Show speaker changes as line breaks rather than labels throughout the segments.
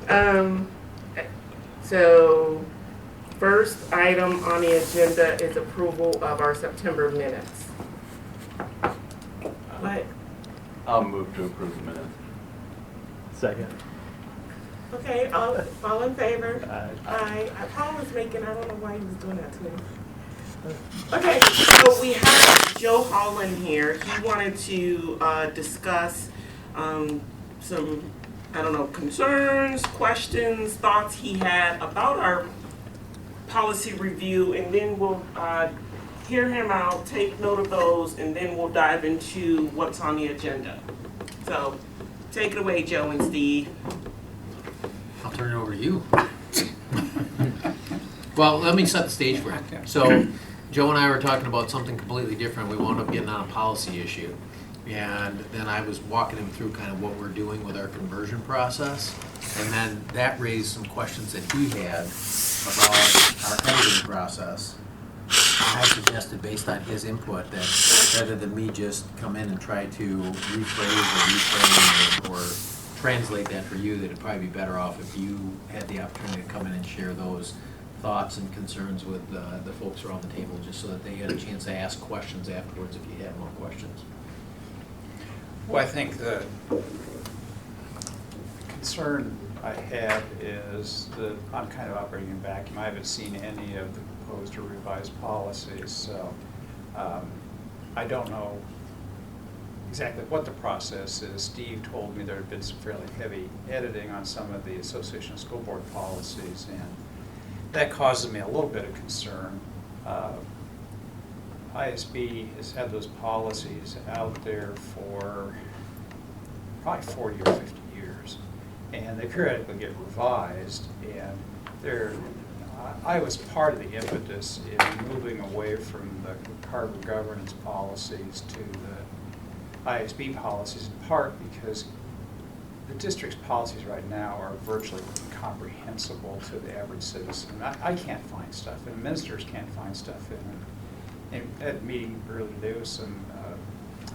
Um, so first item on the agenda is approval of our September minutes. What?
I'll move to approve the minutes.
Second.
Okay, all in favor?
Aye.
Paul was making, I don't know why he was doing that to me. Okay, so we have Joe Holland here. He wanted to discuss some, I don't know, concerns, questions, thoughts he had about our policy review, and then we'll hear him out, take note of those, and then we'll dive into what's on the agenda. So take it away, Joe and Steve.
I'll turn it over to you. Well, let me set the stage for you. So, Joe and I were talking about something completely different. We wound up getting on a policy issue. And then I was walking him through kind of what we're doing with our conversion process. And then that raised some questions that he had about our editing process. And I suggested, based on his input, that rather than me just come in and try to rephrase or reframe or translate that for you, that it'd probably be better off if you had the opportunity to come in and share those thoughts and concerns with the folks around the table, just so that they had a chance to ask questions afterwards if you had more questions.
Well, I think the concern I have is that I'm kind of operating in vacuum. I haven't seen any of the proposed or revised policies, so I don't know exactly what the process is. Steve told me there had been some fairly heavy editing on some of the Association of School Board policies, and that causes me a little bit of concern. ISB has had those policies out there for probably 40 or 50 years, and they periodically get revised, and I was part of the impetus in moving away from the cargo governance policies to the ISB policies, in part because the district's policies right now are virtually incomprehensible to the average citizen. I can't find stuff, and ministers can't find stuff in it. And at a meeting earlier today with some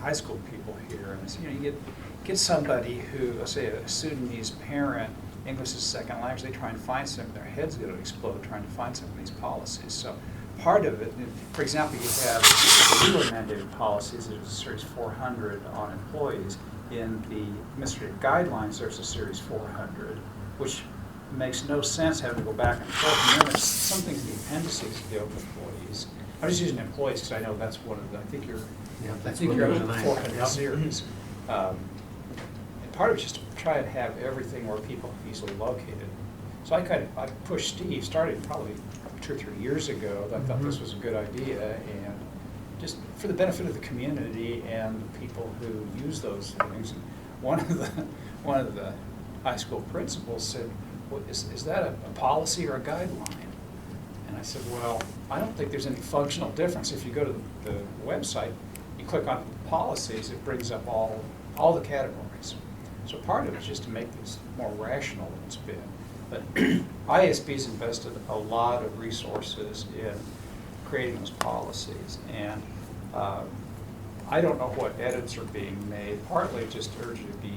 high school people here, and it's, you get somebody who, let's say a Sudanese parent, English is a second language, they try and find something, their head's going to explode trying to find some of these policies. So part of it, for example, you have the newer mandated policies, there's a Series 400 on employees. In the administrative guidelines, there's a Series 400, which makes no sense having to go back and forth. And then there's something in the appendices deal with employees. I'm just using employees because I know that's one of the, I think you're on the 400 series. And part of it's just to try and have everything where people are easily located. So I pushed Steve, started probably 2 or 3 years ago. I thought this was a good idea, and just for the benefit of the community and the people who use those things. And one of the high school principals said, well, is that a policy or a guideline? And I said, well, I don't think there's any functional difference. If you go to the website, you click on policies, it brings up all the categories. So part of it is just to make this more rational than it's been. But ISB's invested a lot of resources in creating those policies. And I don't know what edits are being made. Partly just urge you to be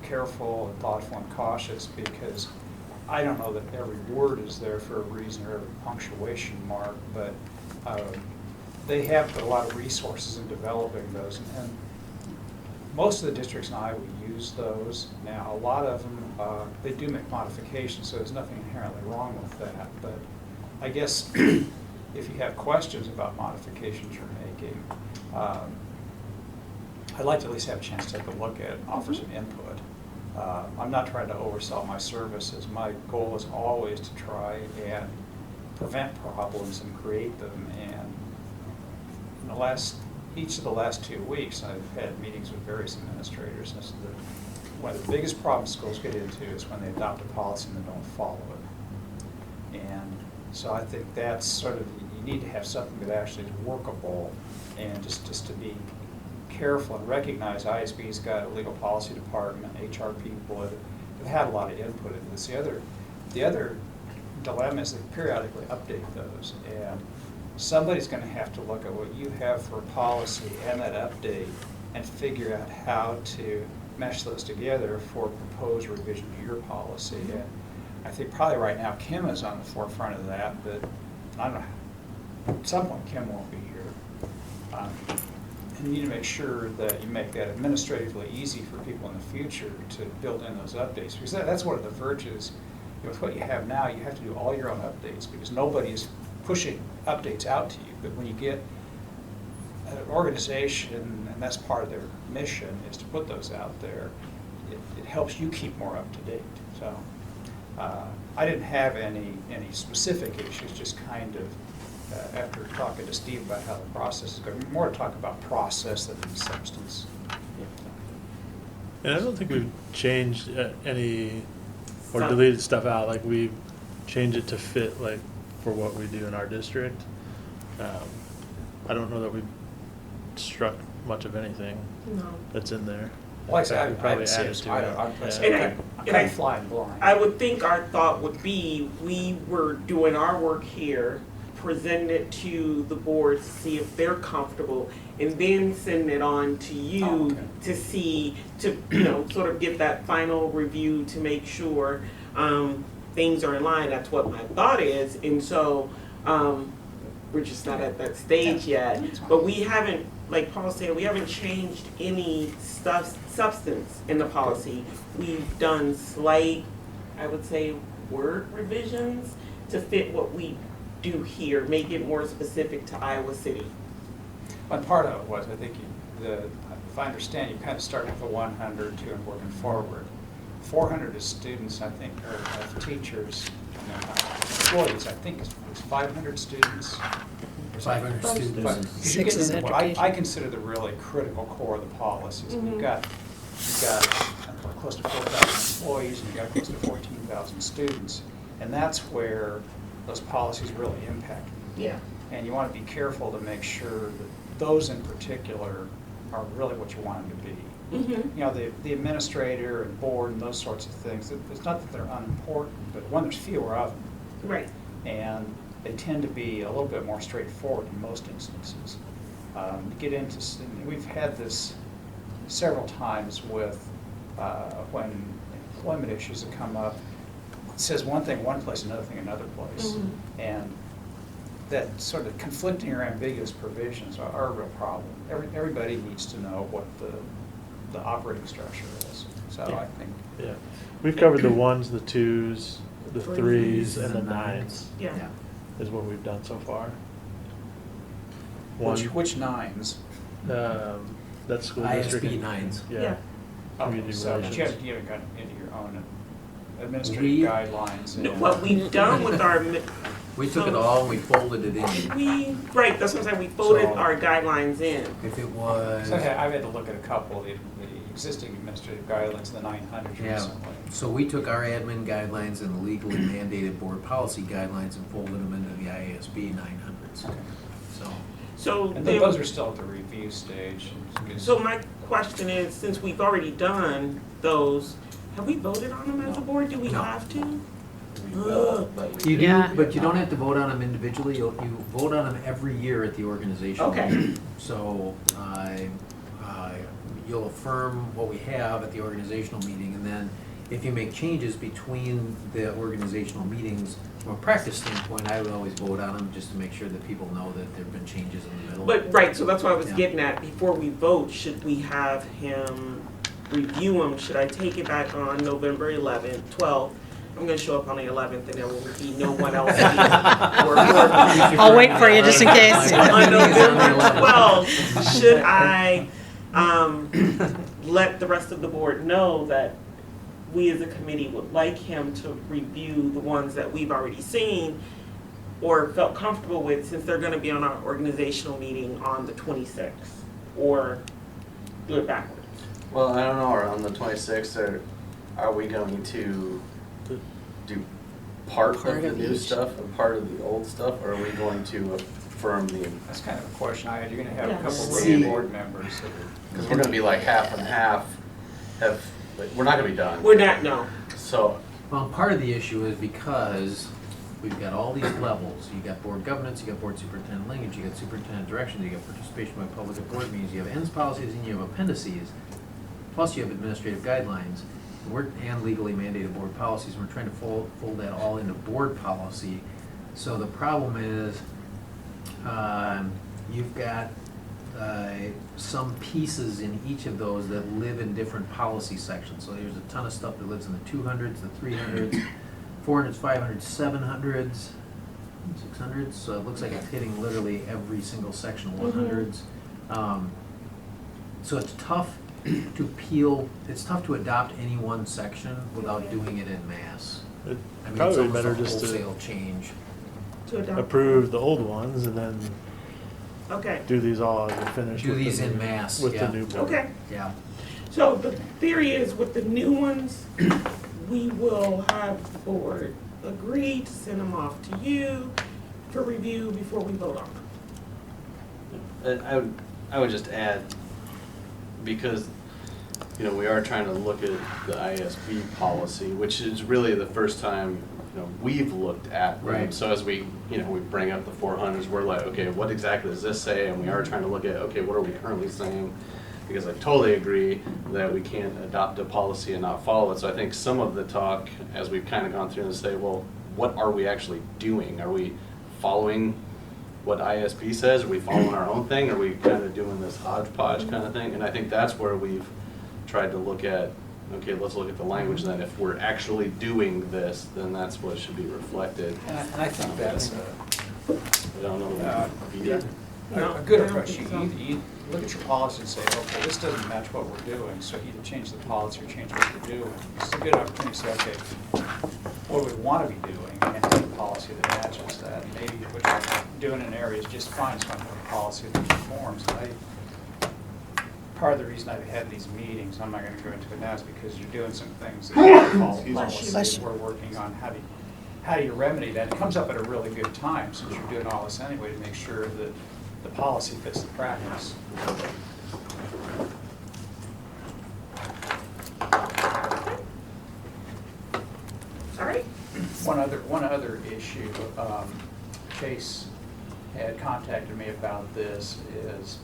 careful and thoughtful and cautious, because I don't know that every word is there for a reason or every punctuation mark, but they have put a lot of resources in developing those. And most of the districts in Iowa use those. Now, a lot of them, they do make modifications, so there's nothing inherently wrong with that. But I guess if you have questions about modifications you're making, I'd like to at least have a chance to take a look at it and offer some input. I'm not trying to oversell my services. My goal is always to try and prevent problems and create them. And in each of the last 2 weeks, I've had meetings with various administrators. And one of the biggest problems schools get into is when they adopt a policy and they don't follow it. And so I think that's sort of, you need to have something that actually is workable, and just to be careful and recognize ISB's got a legal policy department, HR people have had a lot of input into this. The other dilemma is they periodically update those, and somebody's going to have to look at what you have for a policy and that update and figure out how to mesh those together for proposed revision to your policy. And I think probably right now Kim is on the forefront of that, but I don't know, at some point Kim won't be here. And you need to make sure that you make that administratively easy for people in the future to build in those updates, because that's one of the verges. With what you have now, you have to do all your own updates, because nobody is pushing updates out to you. But when you get an organization, and that's part of their mission, is to put those out there, it helps you keep more up to date. So I didn't have any specific issues, just kind of, after talking to Steve about how the process is going, more to talk about process than substance.
And I don't think we've changed any or
Some.
deleted stuff out. Like we changed it to fit like for what we do in our district. I don't know that we've struck much of anything
No.
that's in there.
Well, like I said,
We
I
probably
haven't seen
added
it, so
to
I
it.
don't, I'm
Yeah.
And I-
flying blind.
I would think our thought would be, we were doing our work here, present it to the board to see if they're comfortable, and then send it on to you
Oh, okay.
to see, to, you know, sort of get that final review to make sure things are in line. That's what my thought is. And so, we're just not at that stage yet.
That's fine.
But we haven't, like Paul said, we haven't changed any substance in the policy. We've done slight, I would say, word revisions to fit what we do here, make it more specific to Iowa City.
One part of it was, I think, if I understand, you kind of started with the 100 too and working forward. 400 is students, I think, or teachers, and then employees, I think it's 500 students.
500 students.
But
and-
you get
Six in
into what I
education.
consider the really critical core of the policies.
Mhm.
You've got close to 4,000 employees, and you've got close to 14,000 students. And that's where those policies really impact.
Yeah.
And you want to be careful to make sure that those in particular are really what you want them to be.
Mm-hmm.
You know, the administrator and board and those sorts of things, it's not that they're unimportant, but one, there's fewer of them.
Right.
And they tend to be a little bit more straightforward in most instances. You get into, and we've had this several times with when employment issues have come up. It says one thing one place, another thing another place.
Mhm.
And that sort of conflicting or ambiguous provisions are a real problem. Everybody needs to know what the operating structure is. So I think,
Yeah, we've covered the ones, the twos, the threes, and the
and the
nines.
Yeah.
Is what we've done so far. One,
which nines?
that's school district.
ISB nines.
Yeah.
Okay,
Community
so but you
relations.
haven't gotten into your own administrative
We-
guidelines.
No,
and-
what we've done with our,
We took it all and we folded it in.
right, that's what I'm saying, we folded
So-
our guidelines in.
If it was,
So I've had to look at a couple of the existing administrative guidelines in the 900s
yeah,
recently.
so we took our admin guidelines and the legally mandated board policy guidelines and folded them into the IASB 900s.
Okay.
So,
So
And
then,
those are still at the review stage.
so my question is, since we've already done those, have we voted on them as a board? Do we
No.
have to?
We will, but we
you do,
Yeah.
but you don't have to vote on them individually, you vote on them every year at the organizational
Okay.
meeting. So, you'll affirm what we have at the organizational meeting, and then if you make changes between the organizational meetings, from a practice standpoint, I would always vote on them, just to make sure that people know that there've been changes in the middle.
But, right, so that's what I was
Yeah.
getting at, before we vote, should we have him review them? Should I take it back on November 11th, 12th? I'm gonna show up on the 11th and there will be no one else here.
I'll wait for you just in case.
On November 12th, should I let the rest of the board know that we as a committee would like him to review the ones that we've already seen or felt comfortable with, since they're gonna be on our organizational meeting on the 26th? Or do it backwards?
Well, I don't know, on the 26th, are we going to do part of the new stuff and part of the old stuff, or are we going to affirm the,
That's kind of a question I had. You're going to have a
Yeah.
couple of
See-
review board members that
because we're gonna be like half and half, we're not gonna be done.
We're not, no.
So,
Well, part of the issue is because we've got all these levels. You got board governance, you got board superintendent language, you got superintendent direction, you got participation by public at board meetings, you have ends policies, and you have appendices. plus you have administrative guidelines, and legally mandated board policies, and we're trying to fold that all into board policy. So the problem is, you've got some pieces in each of those that live in different policy sections. So there's a ton of stuff that lives in the 200s, the 300s, 400s, 500s, 700s, 600s. So it looks like it's hitting literally every single section, 100s. So it's tough to peel, it's tough to adopt any one section without doing it en masse.
It'd
I mean, it's
probably
almost
better
a
just
wholesale
to
change.
To adopt.
approve the old ones and then
Okay,
do these all as a finish.
Do
with the
these en
new-
masse,
With
yeah.
the new board.
okay.
Yeah.
So the theory is with the new ones, we will have the board agree to send them off to you for review before we vote on them.
I would just add, because, you know, we are trying to look at the ISB policy, which is really the first time, you know, we've looked at them.
Right.
So as we, you know, we bring up the 400s, we're like, okay, what exactly does this say? And we are trying to look at, okay, what are we currently saying? Because I totally agree that we can't adopt a policy and not follow it. So I think some of the talk, as we've kind of gone through and say, well, what are we actually doing? Are we following what ISB says? Are we following our own thing? Are we kind of doing this hodgepodge kind of thing? And I think that's where we've tried to look at, okay, let's look at the language then. If we're actually doing this, then that's what should be reflected.
And I think that's
I don't know.
yeah.
No,
a good
I don't
approach.
think
You look at your policy and say, okay, this doesn't match what we're doing, so either change the policy or change what we're doing. It's a good opportunity to say, okay, what do we want to be doing, and have a policy that matches that. Maybe what you're doing in an area is just fine, it's not a policy that conforms. Part of the reason I've had these meetings, I'm not going to go into it now, is because you're doing some things that follow policy.
Bless you.
We're working on how do you remedy that. It comes up at a really good time, since you're doing all this anyway, to make sure that the policy fits the practice.
All right?
One other issue, Chase had contacted me about this, is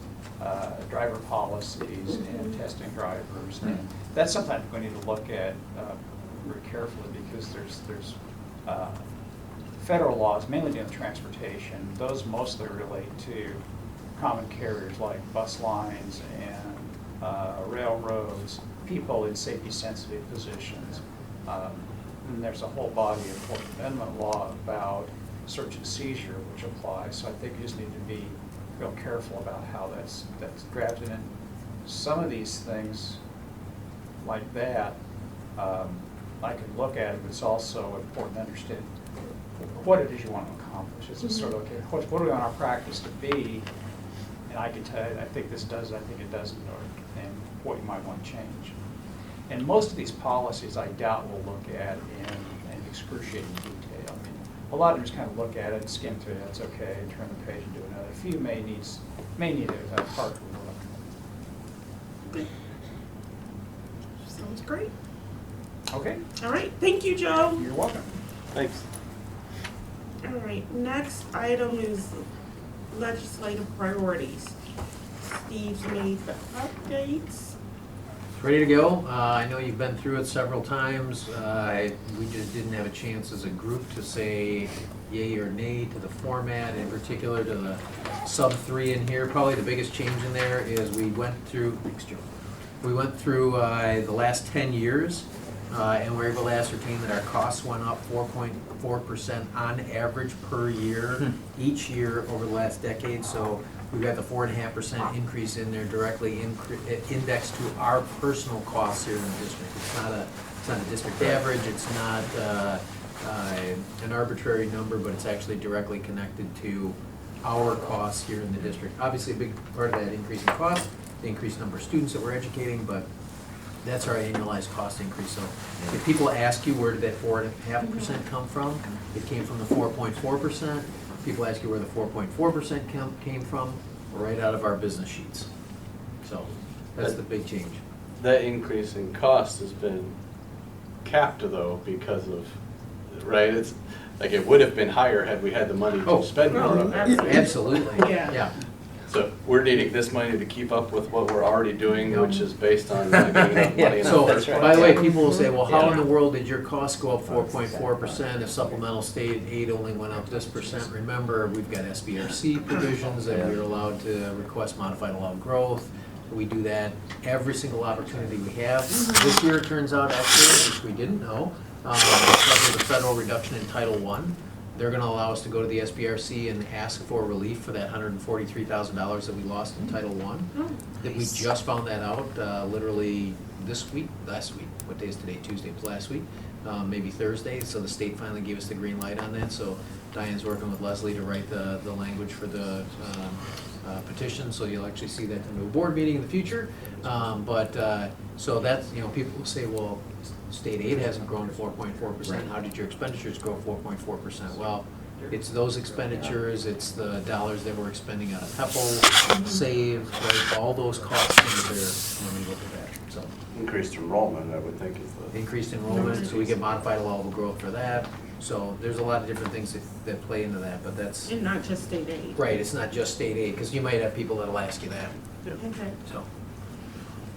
driver policies and testing drivers. And that's something we need to look at very carefully, because there's federal laws, mainly dealing with transportation. Those mostly relate to common carriers like bus lines and railroads, people in safety-sensitive positions. And there's a whole body of Fourth Amendment law about search and seizure which applies. So I think you just need to be real careful about how that's drafted. And some of these things like that, I can look at it, but it's also important to understand what it is you want to accomplish. It's just sort of, okay, what do we want our practice to be? And I can tell you, I think this does, I think it doesn't, and what you might want to change. And most of these policies, I doubt we'll look at in excruciating detail. I mean, a lot of them just kind of look at it, skim through it, it's okay, and turn the page and do another. A few may need a part to look.
Sounds great.
Okay,
All right, thank you, Joe.
you're welcome.
Thanks.
All right, next item is legislative priorities. Steve's made the updates.
Ready to go. I know you've been through it several times. We just didn't have a chance as a group to say yay or nay to the format, in particular to the sub 3 in here. Probably the biggest change in there is we went through, thanks Joe, we went through the last 10 years and we're able to ascertain that our costs went up 4.4% on average per year, each year over the last decade. So we've got the 4.5% increase in there directly indexed to our personal costs here in the district. It's not a district average. It's not an arbitrary number, but it's actually directly connected to our costs here in the district. Obviously, a big part of that increase in cost, the increased number of students that we're educating, but that's our annualized cost increase. So if people ask you where did that 4.5% come from, it came from the 4.4%. People ask you where the 4.4% came from, right out of our business sheets. So that's the big change.
That increase in cost has been capped though because of, right? It's like it would have been higher had we had the money
Oh,
to spend more of it.
absolutely.
Absolutely,
Yeah.
yeah.
So we're needing this money to keep up with what we're already doing, which is based on not getting enough money in the
So,
first
by
place.
the way, people will say, well, how in
Yeah.
the world did your costs go up 4.4% if supplemental state aid only went up this percent? Remember, we've got SBRC provisions that we're allowed to request modified allowed growth. We do that every single opportunity we have. This year, it turns out, actually, which we didn't know, because of the federal reduction in Title I, they're gonna allow us to go to the SBRC and ask for relief for that $143,000 that we lost in Title I. That we just found that out, literally last week, what day is today, Tuesday, it was last week, maybe Thursday, so the state finally gave us the green light on that, so Diane's working with Leslie to write the language for the petition, so you'll actually see that in the board meeting in the future. So that's, people will say, well, state aid hasn't grown 4.4%, how did your expenditures grow 4.4%? Well, it's those expenditures, it's the dollars that we're expending out of PEPAL, SAVE, right, all those costs in there when we look at that, so.
Increased enrollment, I would think is the.
Increased enrollment, so we get modified allowable growth for that, so there's a lot of different things that play into that, but that's,
And not just state aid.
right, it's not just state aid, because you might have people that'll ask you that,
Okay.
so.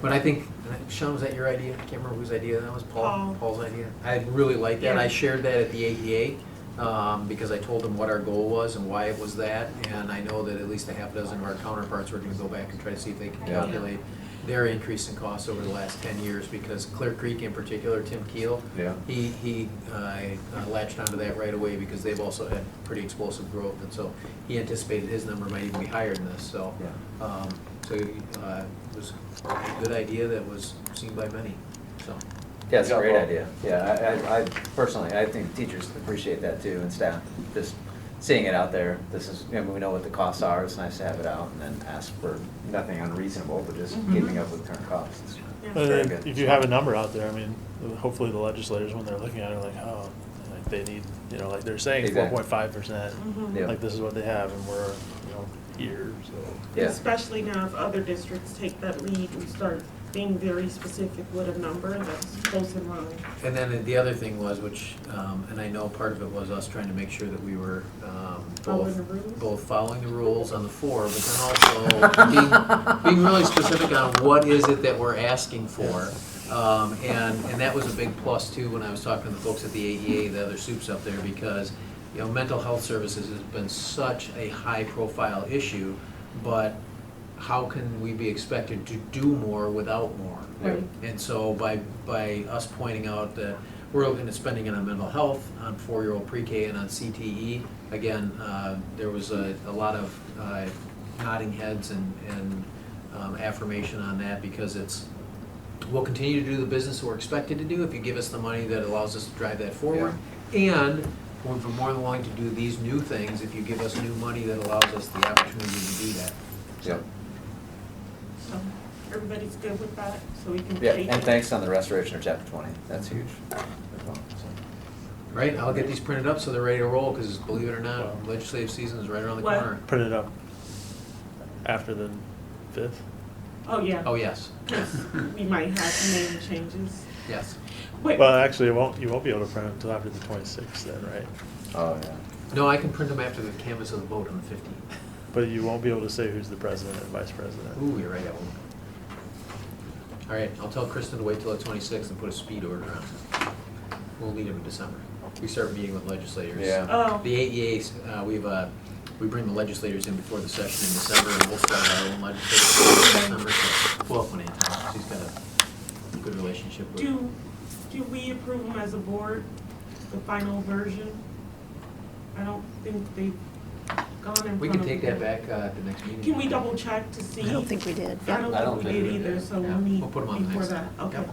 But I think, Sean, was that your idea? I can't remember whose idea that was,
Paul.
Paul's idea? I really like that,
Yeah.
I shared that at the AEA, because I told them what our goal was and why it was that, and I know that at least a half dozen of our counterparts were gonna go back and try to see if they can
Yeah.
calculate their increase in costs over the last 10 years, because Clear Creek in particular, Tim Keel,
Yeah.
he latched onto that right away because they've also had pretty explosive growth, and so he anticipated his number might even be higher than this, so. It was a good idea that was seen by many, so.
Yeah, it's a
Yeah,
great
well-
idea. Yeah, I personally, I think teachers appreciate that too, and staff, just seeing it out there. This is, we know what the costs are, it's nice to have it out and then ask for nothing unreasonable, but just keeping up with current costs.
Yeah.
But
Very
then
good.
if you have a number out there, I mean, hopefully the legislators, when they're looking at it, are like, oh, like they need, like they're saying
Exactly.
4.5%.
Yeah.
Like this is what they have, and we're, here, so.
Yeah.
Especially now if other districts take that lead and start being very specific with a number that's close in line.
And then the other thing was, which, and I know part of it was us trying to make sure that we were
Following the rules?
both following the rules on the four, but then also being really specific on what is it that we're asking for. And that was a big plus too when I was talking to the folks at the AEA, the other soups up there, because mental health services has been such a high-profile issue, but how can we be expected to do more without more?
Right.
And so by us pointing out that we're looking at spending it on mental health, on four-year-old pre-K, and on CTE, again, there was a lot of nodding heads and affirmation on that, because we'll continue to do the business we're expected to do if you give us the money that allows us to drive that forward. And we're more than willing to do these new things if you give us new money that allows us the opportunity to do that.
Yep.
So everybody's good with that, so we can
Yeah,
take
and
it.
thanks on the restoration of chapter 20, that's huge. as well, so.
Right, I'll get these printed up so they're ready to roll, because believe it or not,
Wow.
legislative season is right around the
What?
corner.
Print it up after the 5th.
Oh, yeah.
Oh, yes,
'Cause we might have name changes.
yes.
Wait,
Well, actually, you won't be able to print it until after the 26th then, right?
Oh, yeah.
No, I can print them after the canvas of the vote on the 15th.
But you won't be able to say who's the president and vice president.
Ooh, you're right, I won't. All right, I'll tell Kristen to wait till the 26th and put a speed order on. We'll meet him in December. We start meeting with legislators.
Yeah.
Oh.
The AEAs, we bring the legislators in before the session in December, and we'll start our own legislature in December, so we'll have plenty of time. She's got a good relationship with.
do we approve them as a board, the final version? I don't think they've gone in front of.
We can take that back at the next meeting.
Can we double check to see?
I don't think we did.
I don't think we did either, so
Yeah,
we'll meet
we'll put 'em on the
before
next
that,
time.
okay.
Yep.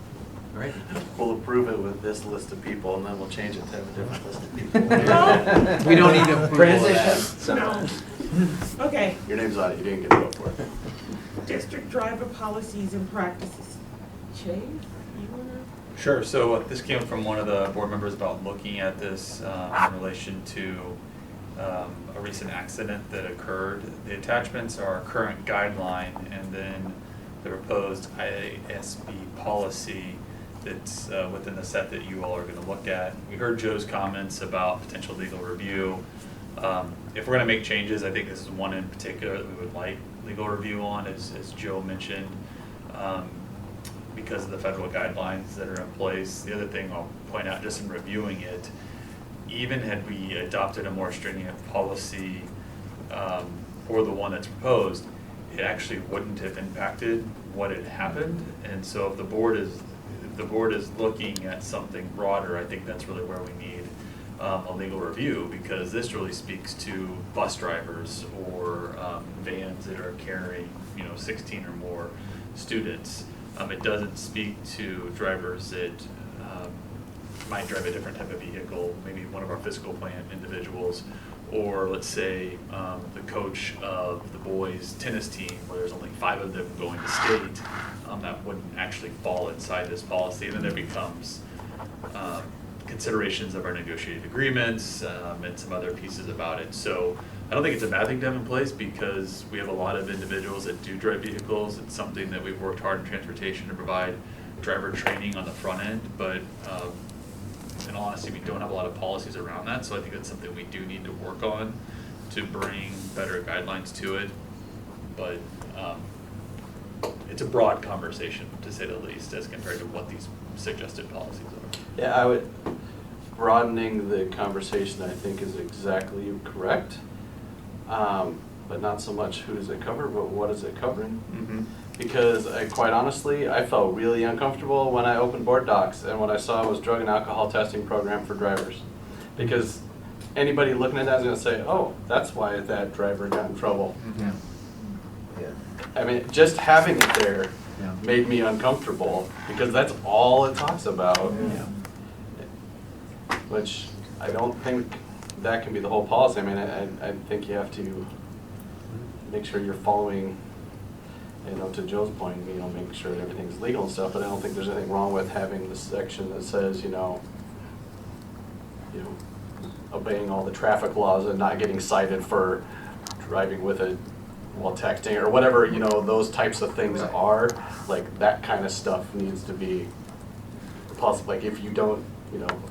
All right.
We'll approve it with this list of people, and then we'll change it to have a different list of people.
No.
We don't need to approve of
Transition.
that.
No. Okay,
Your name's on it, you didn't get to vote for it.
district driver policies and practices. Chase, you wanna?
Sure, so this came from one of the board members about looking at this in relation to a recent accident that occurred. The attachments are our current guideline and then the proposed IASB policy that's within the set that you all are gonna look at. We heard Joe's comments about potential legal review. If we're gonna make changes, I think this is one in particular that we would like legal review on, as Joe mentioned, because of the federal guidelines that are in place. The other thing I'll point out, just in reviewing it, even had we adopted a more stringent policy or the one that's proposed, it actually wouldn't have impacted what had happened. And so if the board is looking at something broader, I think that's really where we need a legal review, because this really speaks to bus drivers or vans that are carrying 16 or more students. It doesn't speak to drivers that might drive a different type of vehicle, maybe one of our fiscal plan individuals, or let's say the coach of the boys tennis team, where there's only 5 of them going to state. That wouldn't actually fall inside this policy. And then there becomes considerations of our negotiated agreements and some other pieces about it. So I don't think it's a bad thing to have in place, because we have a lot of individuals that do drive vehicles. It's something that we've worked hard in transportation to provide driver training on the front end, but in all honesty, we don't have a lot of policies around that. So I think that's something we do need to work on to bring better guidelines to it. But it's a broad conversation, to say the least, as compared to what these suggested policies are.
Yeah, I would, broadening the conversation, I think, is exactly correct. But not so much who does it cover, but what is it covering?
Mm-hmm.
Because quite honestly, I felt really uncomfortable when I opened board docs and what I saw was drug and alcohol testing program for drivers. Because anybody looking at that is going to say, oh, that's why that driver got in trouble.
Yeah.
Yeah.
I mean, just having it there
Yeah.
made me uncomfortable, because that's all it talks about.
Yeah.
Which I don't think that can be the whole policy. I mean, I think you have to make sure you're following, to Joe's point, making sure everything's legal and stuff, but I don't think there's anything wrong with having this section that says, obeying all the traffic laws and not getting cited for driving with it while texting or whatever, those types of things
Right.
are. Like, that kind of stuff needs to be possible. Like, if you don't,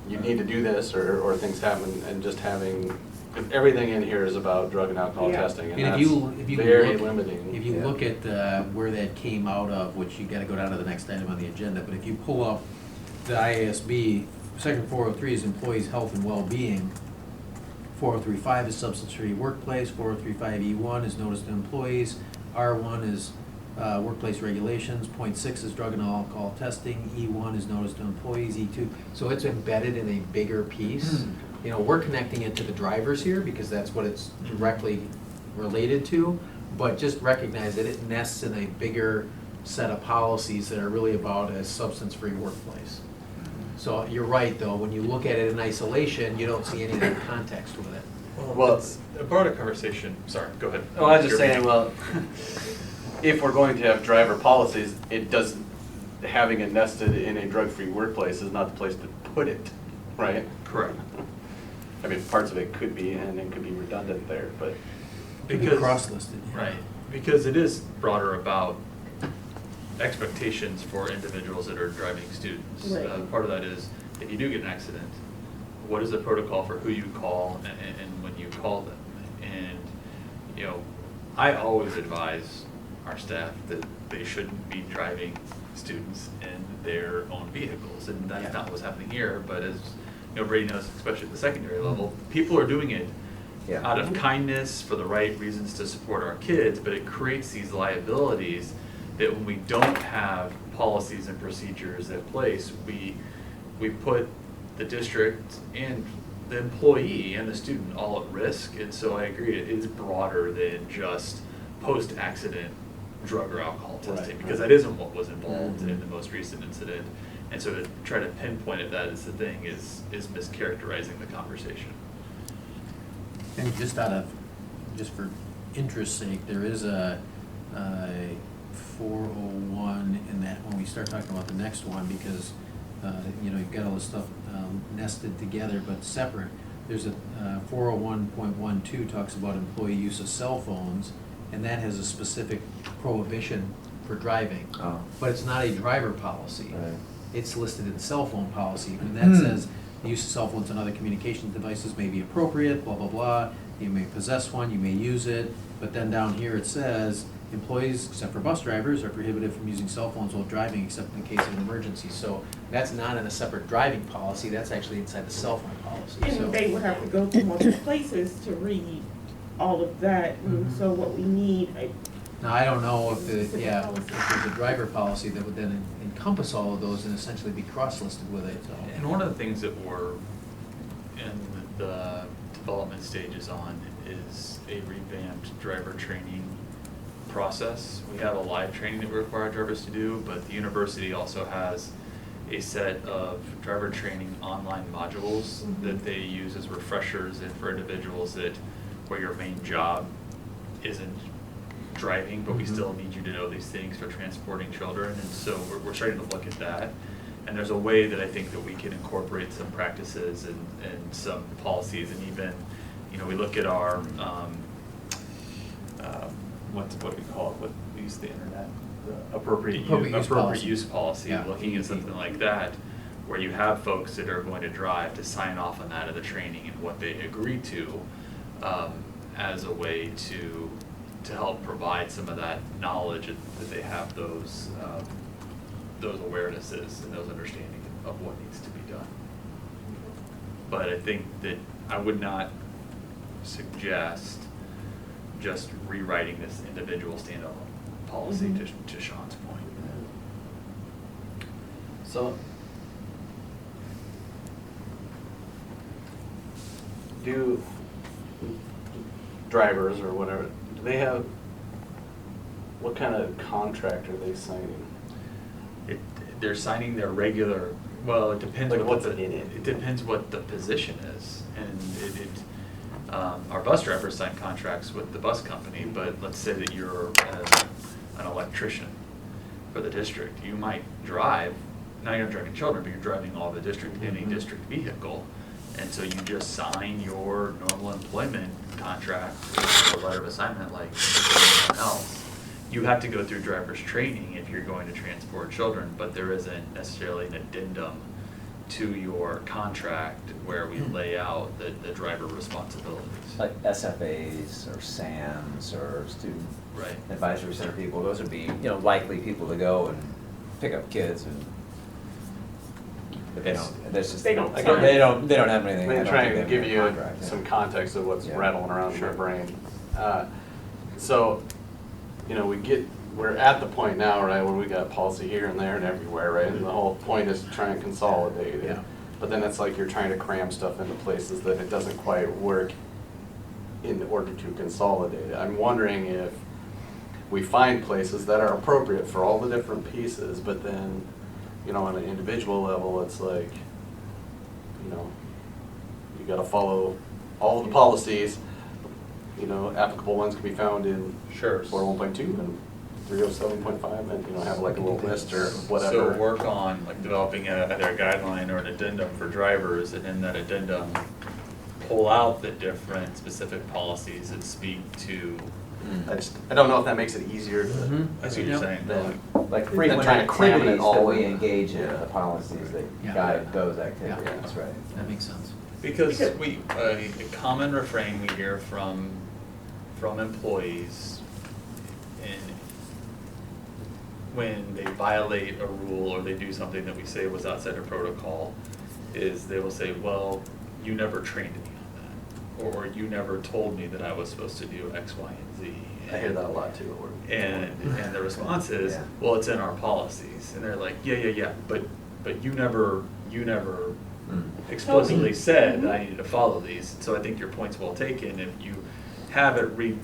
you need to do this or things happen, and just having, because everything in here is about drug and alcohol
Yeah.
testing, and
And
that's
if you
very
look,
limiting.
if you
Yeah.
look at where that came out of, which you gotta go down to the next item on the agenda, but if you pull up the IASB, section 403 is employees' health and well-being. 4035 is substance-free workplace, 4035E1 is notice to employees, R1 is workplace regulations, .6 is drug and alcohol testing, E1 is notice to employees, E2. So it's embedded in a bigger piece. We're connecting it to the drivers here because that's what it's directly related to, but just recognize that it nests in a bigger set of policies that are really about a substance-free workplace. So you're right, though, when you look at it in isolation, you don't see any of that context with it.
Well,
It's a broader conversation. Sorry, go ahead.
Well, I was just saying, well, if we're going to have driver policies, it doesn't, having it nested in a drug-free workplace is not the place to put it, right?
Correct.
I mean, parts of it could be, and it could be redundant there, but.
Could be
Because-
cross-listed. yeah.
Right, because it is broader about expectations for individuals that are driving students.
Right.
Part of that is, if you do get an accident, what is the protocol for who you call and when you call them? And, I always advise our staff that they shouldn't be driving students in their own vehicles, and that's not what's happening here, but as, Brady knows, especially at the secondary level, people are doing it
Yeah.
out of kindness for the right reasons to support our kids, but it creates these liabilities that when we don't have policies and procedures in place, we put the district and the employee and the student all at risk. And so I agree, it is broader than just post-accident drug or alcohol testing,
Right.
because that isn't what was involved in the most recent incident. And so to try to pinpoint at that as the thing is mischaracterizing the conversation.
And just for interest's sake, there is a 401 in that, when we start talking about the next one, because, you've got all this stuff nested together but separate. There's a 401.12 talks about employee use of cell phones, and that has a specific prohibition for driving.
Oh.
But it's not a driver policy.
Right.
It's listed in cell phone policy, and that says the use of cell phones and other communication devices may be appropriate, blah, blah, blah. You may possess one, you may use it, but then down here it says, employees, except for bus drivers, are prohibited from using cell phones while driving except in case of an emergency. So that's not in a separate driving policy, that's actually inside the cell phone policy, so.
And they would have to go to multiple places to read all of that, and
Mhm.
so what we need,
Now, I don't know if the,
Specific
yeah,
policy.
if there's a driver policy that would then encompass all of those and essentially be cross-listed with it, so.
And one of the things that we're in the development stages on is a revamped driver training process. We have a live training that we require drivers to do, but the university also has a set of driver training online modules that they use as refreshers and for individuals that, where your main job isn't driving, but we
Mhm.
still need you to know these things for transporting children, and so we're starting to look at that. And there's a way that I think that we can incorporate some practices and some policies, and even, you know, we look at our, what do we call it, what, we use the internet? The
Appropriate use
use policy,
Yeah.
looking at something like that, where you have folks that are going to drive to sign off on that at the training and what they agree to, as a way to help provide some of that knowledge that they have those awarenesses and those understanding of what needs to be done. But I think that I would not suggest just rewriting this individual standalone policy
Mhm.
to Sean's point.
So, do drivers or whatever, do they have, what kind of contract are they signing?
They're signing their regular, well, it depends
Like
what
what's
the,
in it?
it depends what the position is. And our bus drivers sign contracts with the bus company, but let's say that you're an electrician for the district. You might drive, now you're not driving children, but you're driving all the district, any
Mhm.
district vehicle. And so you just sign your normal employment contract, or letter of assignment like anyone else. You have to go through driver's training if you're going to transport children, but there isn't necessarily an addendum to your contract where we lay out the driver responsibilities.
Like SFAs or SAMs or student
Right.
advisory center people, those would be, you know, likely people to go and pick up kids and, but they don't, that's just,
They don't
they
sign.
don't have anything. I
I'm
don't
trying
think
to
they
give
have
you
a contract, yeah.
some context of what's
Yeah.
rattling around in my
Sure.
brain. So, you know, we're at the point now, right, where we got policy here and there and everywhere, right? And the whole point is to try and consolidate it.
Yeah.
But then it's like you're trying to cram stuff into places that it doesn't quite work in order to consolidate it. I'm wondering if we find places that are appropriate for all the different pieces, but then, you know, on an individual level, it's like, you know, you gotta follow all of the policies. You know, applicable ones can be found in
Sure.
401.2 and 307.5, and, you know, have like a little list or
So
whatever.
work on like developing either a guideline or an addendum for drivers, and in that addendum, pull out the different specific policies that speak to,
I don't know if that makes it easier to.
Mhm.
I see what you're saying.
Then-
Like frequent
trying to cram it
activities
all
that we
in.
engage in, the policies that
Yeah.
guide those activities,
Yeah.
right?
That makes sense.
Because a common refrain we hear from employees when they violate a rule or they do something that we say was outside of protocol, is they will say, well, you never trained me on that, or you never told me that I was supposed to do X, Y, and Z.
I hear that a lot too at work.
And the response is,
Yeah.
well, it's in our policies, and they're like, yeah, but you never explicitly said that I needed to follow these. So I think your point's well taken. If you have them read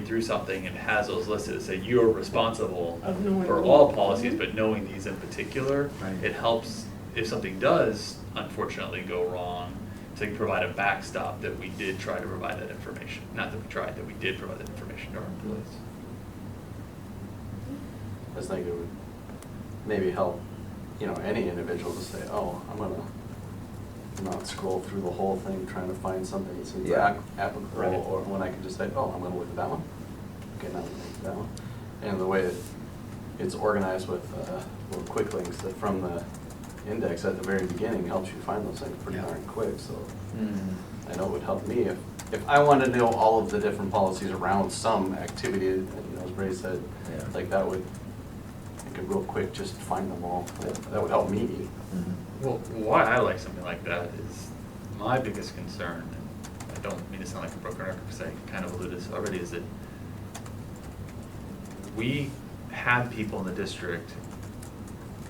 through something and has those listed that say you're responsible
Of knowing
for
the
all
law.
policies, but knowing these in particular,
Right.
it helps if something does unfortunately go wrong, to provide a backstop that we did try to provide that information. Not that we tried, that we did provide that information to our employees.
I was thinking it would maybe help, you know, any individual to say, oh, I'm gonna not scroll through the whole thing trying to find something that seems
Yeah.
applicable,
Right.
or when I can just say, oh, I'm gonna look at that one. Okay, now I'm gonna look at that one. And the way that it's organized with little quick links that from the index at the very beginning helps you find those things pretty
Yeah.
darn quick, so
Mm.
I know it would help me if if I wanted to know all of the different policies around some activity, you know, as Ray said,
Yeah.
like that would, I could real quick just find them all. That would help me.
Mhm.
Well, why I like something like that is my biggest concern, and I don't mean to sound like a broken record because I kind of alluded to this already, is that we have people in the district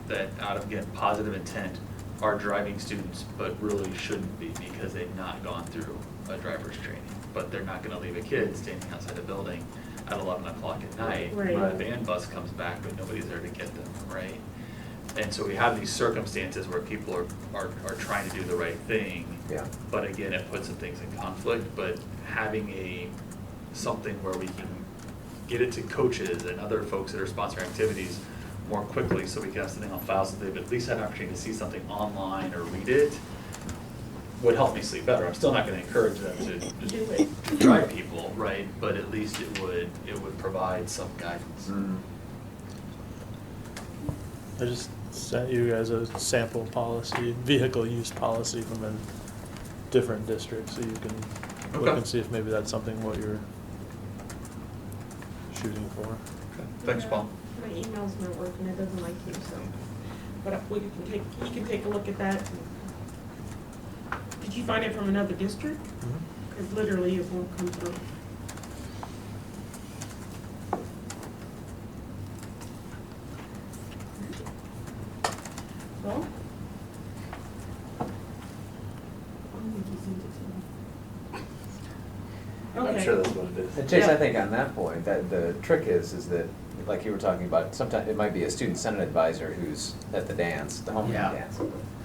that out of, again, positive intent are driving students, but really shouldn't be because they've not gone through a driver's training. But they're not gonna leave a kid standing outside the building at 11 o'clock at night.
Right.
When the band bus comes back, but nobody's there to get them, right? And so we have these circumstances where people are trying to do the right thing.
Yeah.
But again, it puts some things in conflict, but having something where we can get it to coaches and other folks that are sponsoring activities more quickly, so we can have something on file, so they've at least had an opportunity to see something online or read it, would help me sleep better. I'm still not gonna encourage them to drive people, right? But at least it would provide some guidance.
Mhm.
I just sent you guys a sample policy, vehicle use policy from a different district, so you can look
Okay.
and see if maybe that's something what you're shooting for.
Thanks, Paul.
My email's not working, it doesn't like you, so, but you can take a look at that. Did you find it from another district? Because literally it won't come through. Well? I'll need you to send it to me.
I'm
Okay.
sure that's what it
And
is.
Chase,
Yeah.
I think on that point, that the trick is that, like you were talking about, sometimes it might be a student senate advisor who's at the dance, the homecoming
Yeah.
dance.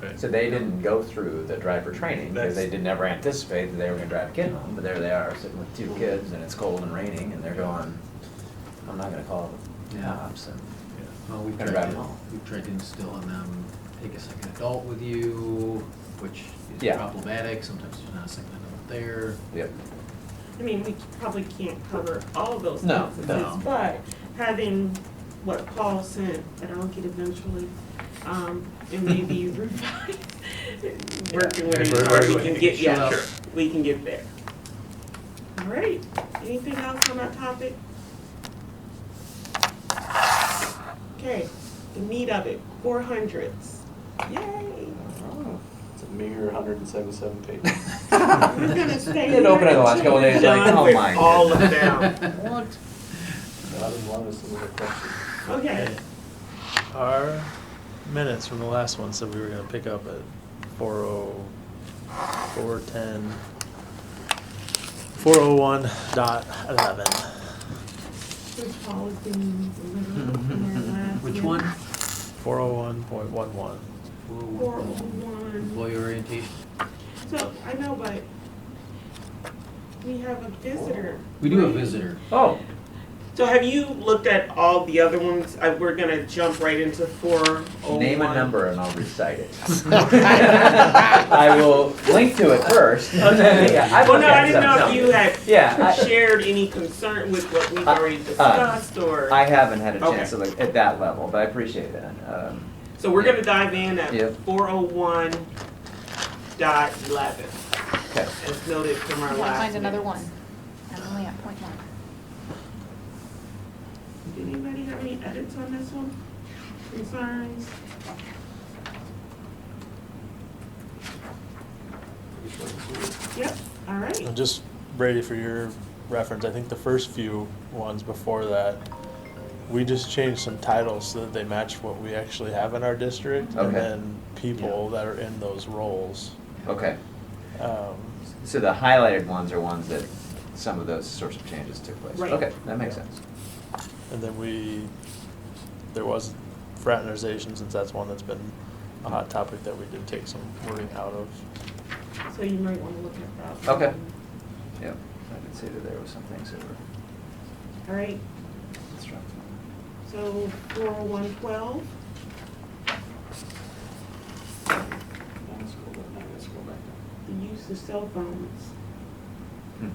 Right.
So they didn't go through the driver training because they did never anticipate that they were gonna drive a kid home, but there they are, sitting with two kids and it's cold and raining and they're going, I'm not gonna call the
Yeah.
cops and.
Well, we've
Gonna
tried
drive
to,
them home.
we've tried to instill in them, take a second adult with you, which is
Yeah.
problematic, sometimes there's not a second adult there.
Yep.
I mean, we probably can't cover all of those
No,
instances,
no.
but having what Paul sent, that I'll get eventually, and maybe revise, working with you, or we can get, yeah,
Sure.
we can get there. All right, anything else on that topic? Okay, the meat of it, 400s, yay.
It's a meager 177 pages.
We're gonna stay
Didn't open it the last couple days, like,
done
oh
with
my
all of
goodness.
them.
Not as long as some of the questions.
Okay,
Our minutes from the last one said we were gonna pick up at 4:10, 401.11.
which Paul has been literally from our last.
Which one?
401.11.
401.
Employee orientation.
So, I know, but we have a visitor.
We do have a
right?
visitor.
Oh,
So have you looked at all the other ones? We're gonna jump right into 401.
name a number and I'll recite it. I will link to it first.
Okay.
Yeah, I've
Well, no,
looked at
I didn't know
some,
if you had
Yeah,
shared any concern with what we've already discussed, or.
I haven't had a chance to
Okay.
look at that level, but I appreciate that.
So we're gonna dive in at
Yep.
401.11,
Okay.
as noted from our
I gotta
last.
find another
minutes.
one. I'm only at point one.
Did anybody have any edits on this one? Concerns? Yep, all right.
And just, Brady, for your reference, I think the first few ones before that, we just changed some titles so that they match what we actually have in our district. And
Okay.
then people that are in those roles.
Okay.
Um,
So the highlighted ones are ones that some of those sorts of changes took place.
Right.
Okay, that makes sense.
And then there was fraternization, since that's one that's been a hot topic, that we did take some wording out of.
So you might wanna look at that.
Okay. Yep, I could see that there was some things that were
All right,
instructive.
so 401.12,
Let's go back down.
the use of cell phones.
Hmm.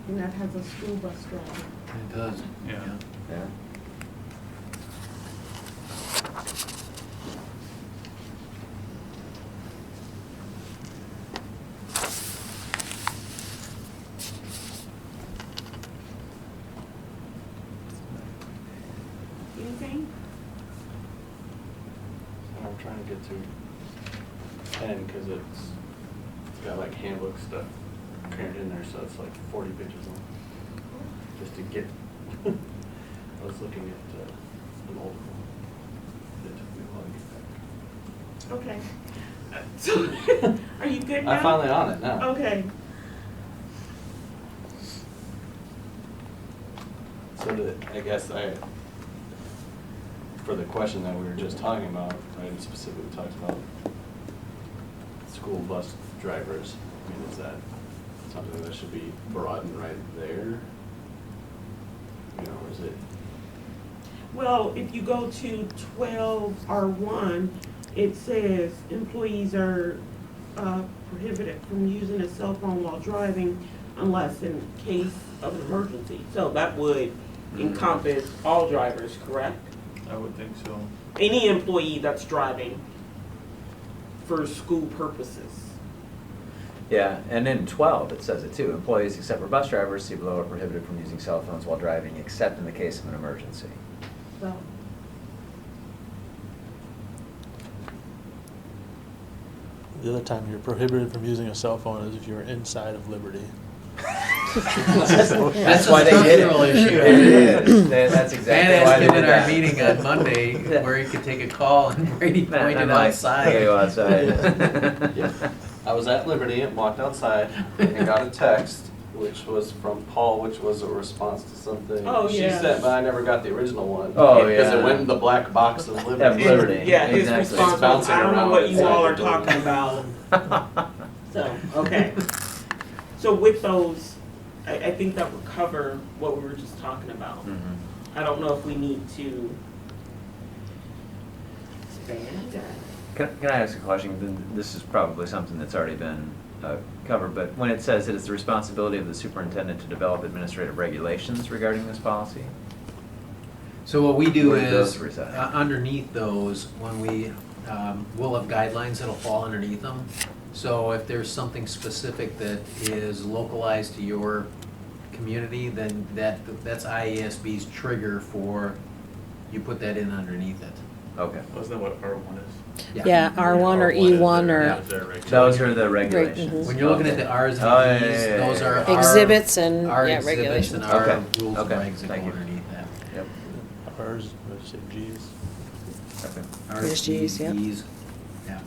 And that has a school bus driver.
It does.
Yeah.
Yeah.
anything?
And I'm trying to get to 10 because it's got like handbook stuff crammed in there, so it's like 40 pages long. Just to get, I was looking at an old one. It took me a while to get back.
Okay. So, are you good now?
I'm finally on it now.
Okay.
So I guess for the question that we were just talking about, right, and specifically talks about school bus drivers, I mean, is that something that should be broadened right there? You know, or is it?
Well, if you go to 12R1, it says employees are prohibited from using a cell phone while driving unless in case of an emergency. So that would encompass all drivers, correct?
I would think so.
Any employee that's driving for school purposes.
Yeah, and in 12, it says it too. Employees except for bus drivers, see below, are prohibited from using cell phones while driving except in the case of an emergency.
So,
The other time you're prohibited from using a cell phone is if you're inside of Liberty.
That's why they did it.
structural issue.
It is. That's
And
exactly why
asked
they
him
did
in our
that.
meeting on Monday where he could take a call and Brady pointed outside.
Go outside.
Yeah. I was at Liberty and walked outside and got a text, which was from Paul, which was a response to something
Oh,
she
yeah.
sent, but I never got the original one.
Oh,
Because
yeah.
it went in the black box of
Of
Liberty.
Liberty.
yeah, his
Exactly.
response was,
bouncing
I don't know
around
what you
inside
all
the
are talking
building.
about. So, okay. So with those, I think that would cover what we were just talking about.
Mhm.
I don't know if we need to expand that.
Can I ask a question? Then this is probably something that's already been covered, but when it says it is the responsibility of the superintendent to develop administrative regulations regarding this policy?
So what we do
Where do
is,
those reside?
underneath those, when we, we'll have guidelines that'll fall underneath them. So if there's something specific that is localized to your community, then that's IASB's trigger for, you put that in underneath it.
Okay.
Wasn't that what R1 is?
Yeah, R1 or E1 or
Those are the regulations.
When you're looking at the R's
Oh,
and
yeah,
E's,
yeah,
those
yeah,
are
yeah.
our.
exhibits and,
Our
yeah,
exhibits
regulations.
and our
Okay,
rules and
okay,
regs that
thank
go
you.
underneath that.
Yep.
Ours, let's say G's.
Okay.
R's,
G's, yeah.
E's, yeah.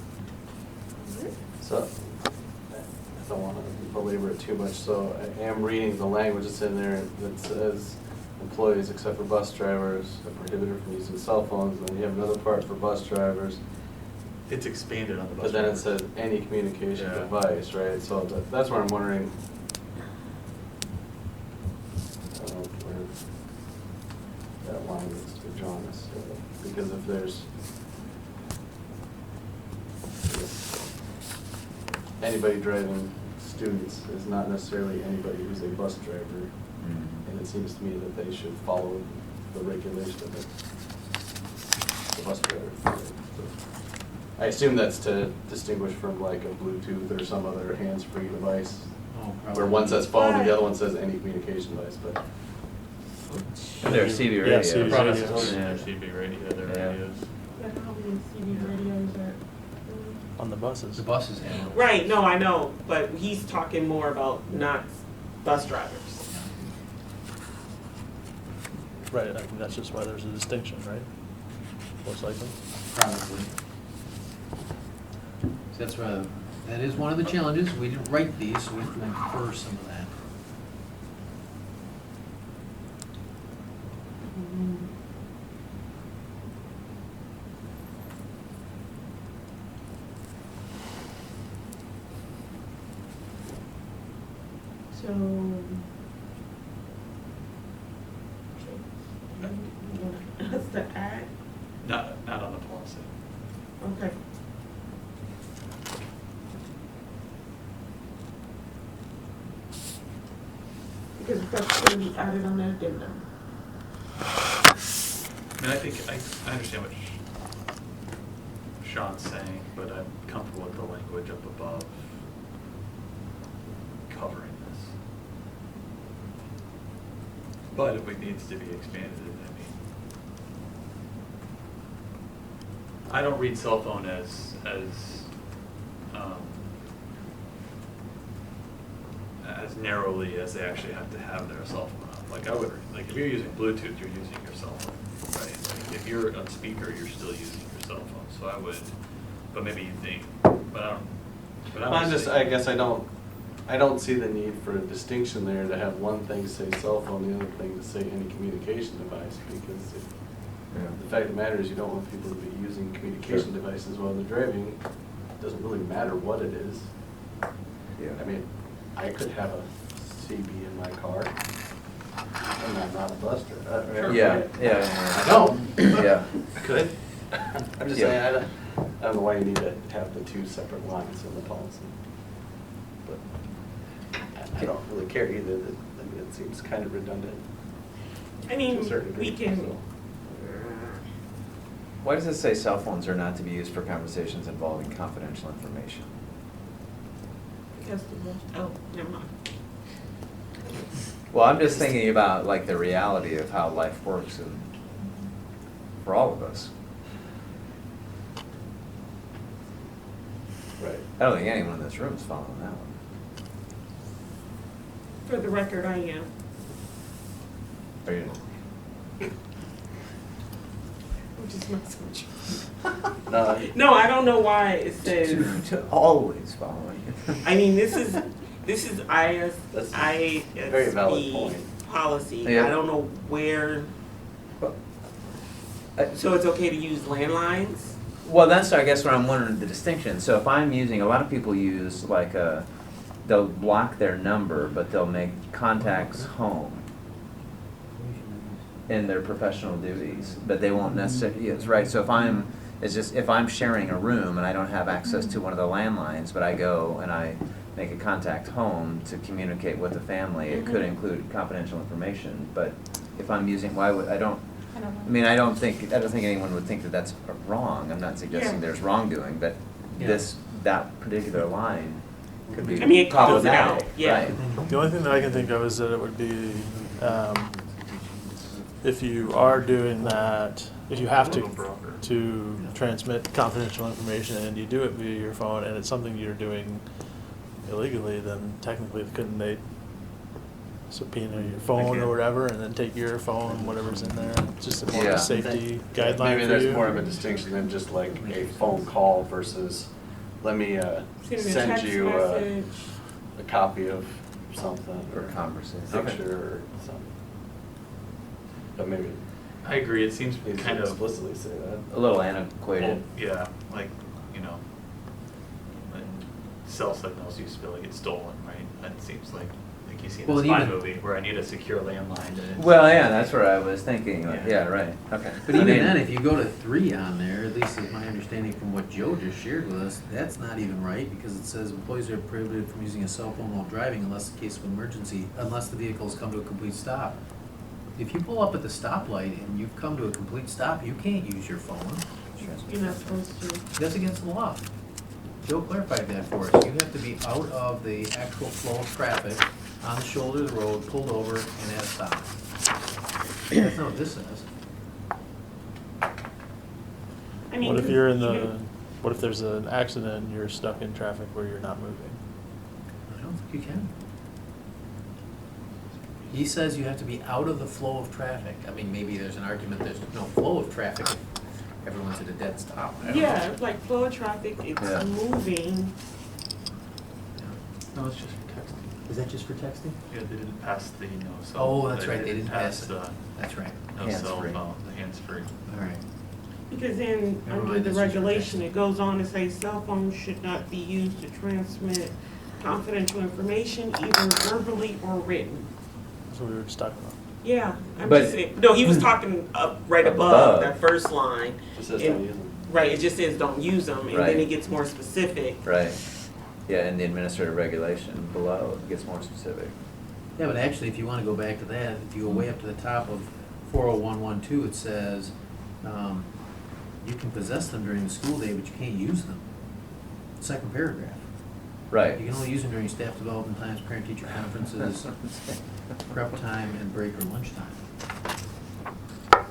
So, I don't want to belabor it too much, so I am reading the language that's in there that says employees except for bus drivers are prohibited from using cell phones, and then you have another part for bus drivers,
It's expanded on the bus.
but then it
driver.
says any communication
Yeah.
device, right? So that's where I'm wondering, I don't know where that line needs to be drawn necessarily, because if there's anybody driving students is not necessarily anybody who's a bus driver,
Mhm.
and it seems to me that they should follow the regulation of the bus driver. I assume that's to distinguish from like a Bluetooth or some other hands-free device,
Oh,
where one says phone and the other one says any communication device, but.
And there are CB
Yeah,
radios.
CB
Products
radios.
included in their CB radio, their
Yeah.
radios.
Yeah, probably in CB radios or.
On the buses.
The buses handle it.
Right, no, I know, but he's talking more about not bus drivers.
Right, I think that's just why there's a distinction, right? Most likely.
Probably. So that's right. That is one of the challenges. We didn't write these, so we have to infer some of that.
So. That's the act,
Not on the policy.
okay. Because that's gonna be added on the addendum.
I mean, I think, I understand what Sean's saying, but I'm comfortable with the language up above covering this. But if it needs to be expanded, I mean, I don't read cell phone as narrowly as they actually have to have their cell phone on. Like I would, like if you're using Bluetooth, you're using your cell phone, right? Like if you're on speaker, you're still using your cell phone. So I would, but maybe you think, but I don't. But
I guess I don't see the need for a distinction there to have one thing say cell phone, the other thing to say any communication device, because the fact of the matter is you don't want people to be using communication devices while they're driving. It doesn't really matter what it is.
Yeah.
I mean, I could have a CB in my car, and I'm not a buster.
Yeah.
I don't.
Yeah.
I could. I'm just saying, I don't know why you need to have the two separate lines in the policy. But I don't really care either. I mean, it seems kind of redundant.
I mean,
to a certain
we
degree,
can,
so.
Why does it say cell phones are not to be used for conversations involving confidential information?
because the most, oh, never mind.
Well, I'm just thinking about like the reality of how life works and for all of us.
Right.
I don't think anyone in this room is following that one.
For the record, I am.
Are you?
I'm just messing with you.
No,
No, I don't know why it says,
To always following.
I mean, this is
That's a very valid
ISB
point.
policy.
Yeah.
I don't know where, so it's okay to use landlines?
Well, that's, I guess, what I'm wondering, the distinction. So if I'm using, a lot of people use like they'll block their number, but they'll make contacts home in their professional duties, but they won't necessarily use, right? So if I'm sharing a room and I don't have access to one of the landlines, but I go and I make a contact home to communicate with the family, it could include confidential information, but if I'm using, why would, I don't think anyone would think that that's wrong. I'm not suggesting
Yeah.
there's wrongdoing, but that particular line could be
I mean, it calls it out,
problematic,
yeah.
right?
The only thing that I can think of is that it would be, if you are doing that, if you have to transmit confidential information and you do it via your phone and it's something you're doing illegally, then technically couldn't they subpoena your phone or whatever and then take your phone, whatever's in there? It's just a more
Yeah.
safety guideline for you.
Maybe there's more of a distinction than just like a phone call versus, let me
Send a
send
text
you
message.
a copy of something
Or
or a
conversation.
picture or something. But maybe
I agree, it seems
needs
kind
to
of.
explicitly say that.
A little antiquated.
Yeah, like, when cell signals used to be like get stolen, right? That seems like you see in
Well,
the spy
even-
movie where I need a secure landline to.
Well, yeah, that's what I was thinking. Like,
Yeah.
yeah, right. Okay.
But even then, if you go to 3 on there, at least is my understanding from what Joe just shared with us, that's not even right, because it says employees are prohibited from using a cell phone while driving unless in case of emergency, unless the vehicle has come to a complete stop. If you pull up at the stoplight and you've come to a complete stop, you can't use your phone.
You're not supposed to.
That's against the law. Joe clarified that for us. You have to be out of the actual flow of traffic, on the shoulder of the road, pulled over, and at a stop. That's not what this says.
I mean,
What if you're in
even-
what if there's an accident and you're stuck in traffic where you're not moving?
I don't think you can. He says you have to be out of the flow of traffic. I mean, maybe there's an argument there's no flow of traffic if everyone's at a dead stop. I don't know.
Yeah, like flow of traffic, it's
Yeah.
moving.
No, it's just for texting.
Is that just for texting?
Yeah, they didn't pass the no cell.
Oh, that's right, they didn't pass it.
the
That's right.
no cell
Hands-free.
phone, the hands-free.
All right.
Because then,
Never
under
mind,
the
this is for
regulation,
texting.
it goes on to say cell phones should not be used to transmit confidential information, either verbally or written.
That's what we were just talking about.
Yeah, I'm
But-
just saying, no, he was talking up right above
Above.
that first line.
Just says
And-
don't use them.
Right, it just says don't use them, and
Right.
then it gets more specific.
Right. Yeah, and the administrative regulation below gets more specific.
Yeah, but actually, if you want to go back to that, if you go way up to the top of 40112, it says, you can possess them during the school day, but you can't use them. Second paragraph.
Right.
You can only use them during staff development times, parent-teacher conferences, prep time, and break or lunchtime. I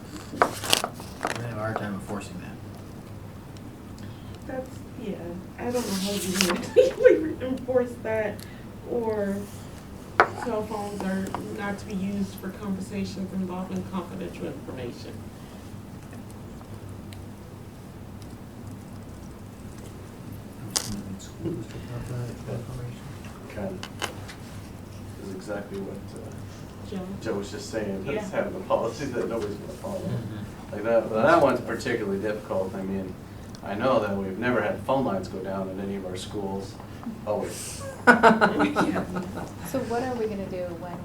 have a hard time enforcing that.
I don't know how you legally enforce that, or cell phones are not to be used for conversations involving confidential information.
Kind of is exactly what
Joe?
Joe was just saying,
Yeah.
that's having a policy that nobody's gonna follow. Like that one's particularly difficult. I mean, I know that we've never had phone lines go down in any of our schools. Always.
So what are we gonna do when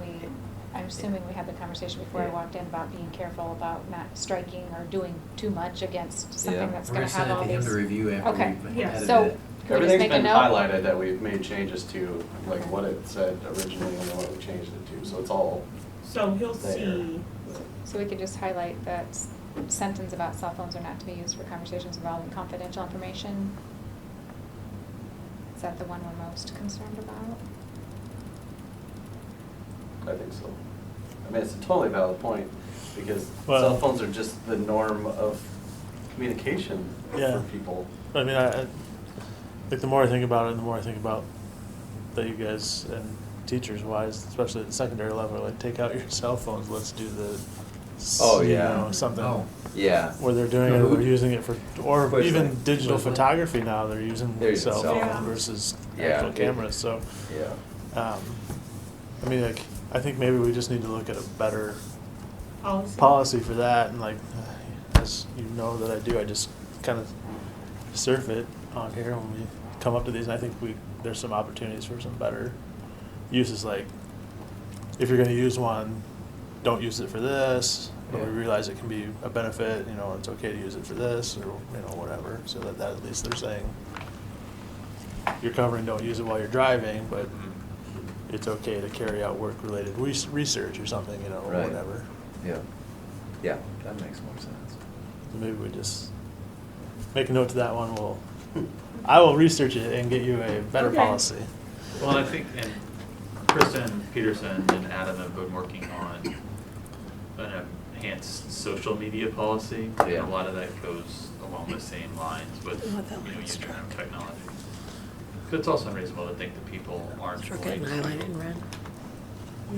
I'm assuming we had the conversation before I
Yeah.
walked in about being careful about not striking or doing too much against
Yeah.
something that's
We're
gonna
gonna send
have
it
all
to him
these.
to review after
Okay.
we've
Yeah.
edited
So,
it.
can we just
Everything's
make a
been
note?
highlighted that we've made changes to, like what it said originally and then what we changed it to, so it's all,
So he'll
There.
see,
So we could just highlight that sentence about cell phones are not to be used for conversations involving confidential information. Is that the one we're most concerned about?
I think so. I mean, it's a totally valid point, because
Well-
cell phones are just the norm of communication
Yeah.
for people.
I mean, like the more I think about it, the more I think about that you guys and teachers wise, especially at the secondary level, like take out your cell phones, let's do the,
Oh,
you
yeah.
know, something
Oh.
Yeah.
where they're doing it, or using it for, or
Push
even
like-
digital
push like-
photography now, they're using
They're using
cell
cell
phone
phones.
versus
Yeah.
actual cameras, so,
Yeah.
I mean, like, I think maybe we just need to look at a better
policy.
for that, and like, as you know that I do, I just kind of surf it on here when we come up to these, and I think there's some opportunities for some better uses, like, if you're gonna use one, don't use it for this, or we
Yeah.
realize it can be a benefit, you know, it's okay to use it for this, or, you know, whatever, so that at least they're saying, you're covering, don't use it while you're driving, but it's okay to carry out work-related research or something, you know, or
Right.
whatever.
Yeah. Yeah, that makes more sense.
So maybe we just make a note to that one, I will research it and get you a better
Okay.
policy.
Well, and I think, and Kristen Peterson and Adam have been working on an enhanced social media policy.
Yeah.
And a lot of that goes along the same lines with,
What that
you know,
line's
using
struck.
technology. But it's also unreasonable to think that people aren't
Struck
going
it and highlighted in
to
red.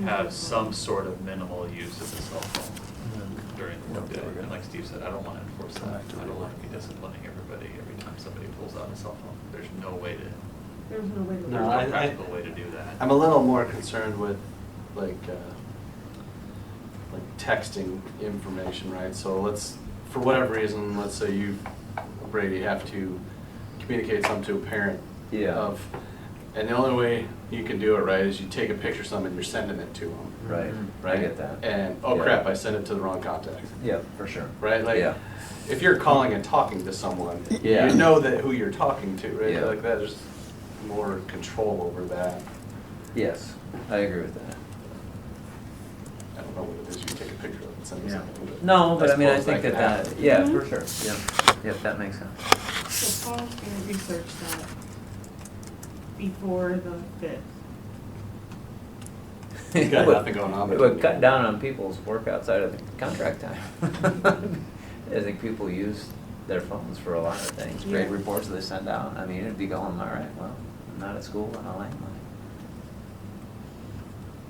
have some sort of minimal use of the cell phone during the
Don't do
workday.
it.
And like Steve said, I don't want to enforce
Come
that.
back to
I don't
real
want to
life.
be disciplining everybody every time somebody pulls out a cell phone. There's no way to,
There's no way to.
there's
No,
no
I-
practical way to do that.
I'm a little more concerned with like texting information, right? So let's, for whatever reason, let's say you, Brady, have to communicate something to a parent
Yeah.
of, and the only way you can do it right is you take a picture of something and you're sending it to them.
Right. I
Right?
get that.
And, oh
Yeah.
crap, I sent it to the wrong contact.
Yeah, for sure.
Right? Like,
Yeah.
if you're calling and talking to someone,
Yeah.
you know that who you're talking to, right?
Yeah.
Like that, there's more control over that.
Yes, I agree with that.
I don't know what it is, you take a picture of it and send it
Yeah.
something.
No, but I mean, I
suppose
think
can
that,
happen.
yeah,
Mhm.
for sure, yeah, that makes sense.
So Paul's gonna research that before the 5th.
You got nothing going on
It
between
would
you.
cut down on people's work outside of the contract time. I think people use their phones for a lot of things, grade
Yeah.
reports they send out, I mean, it'd be going, all right, well, I'm not at school on a landline.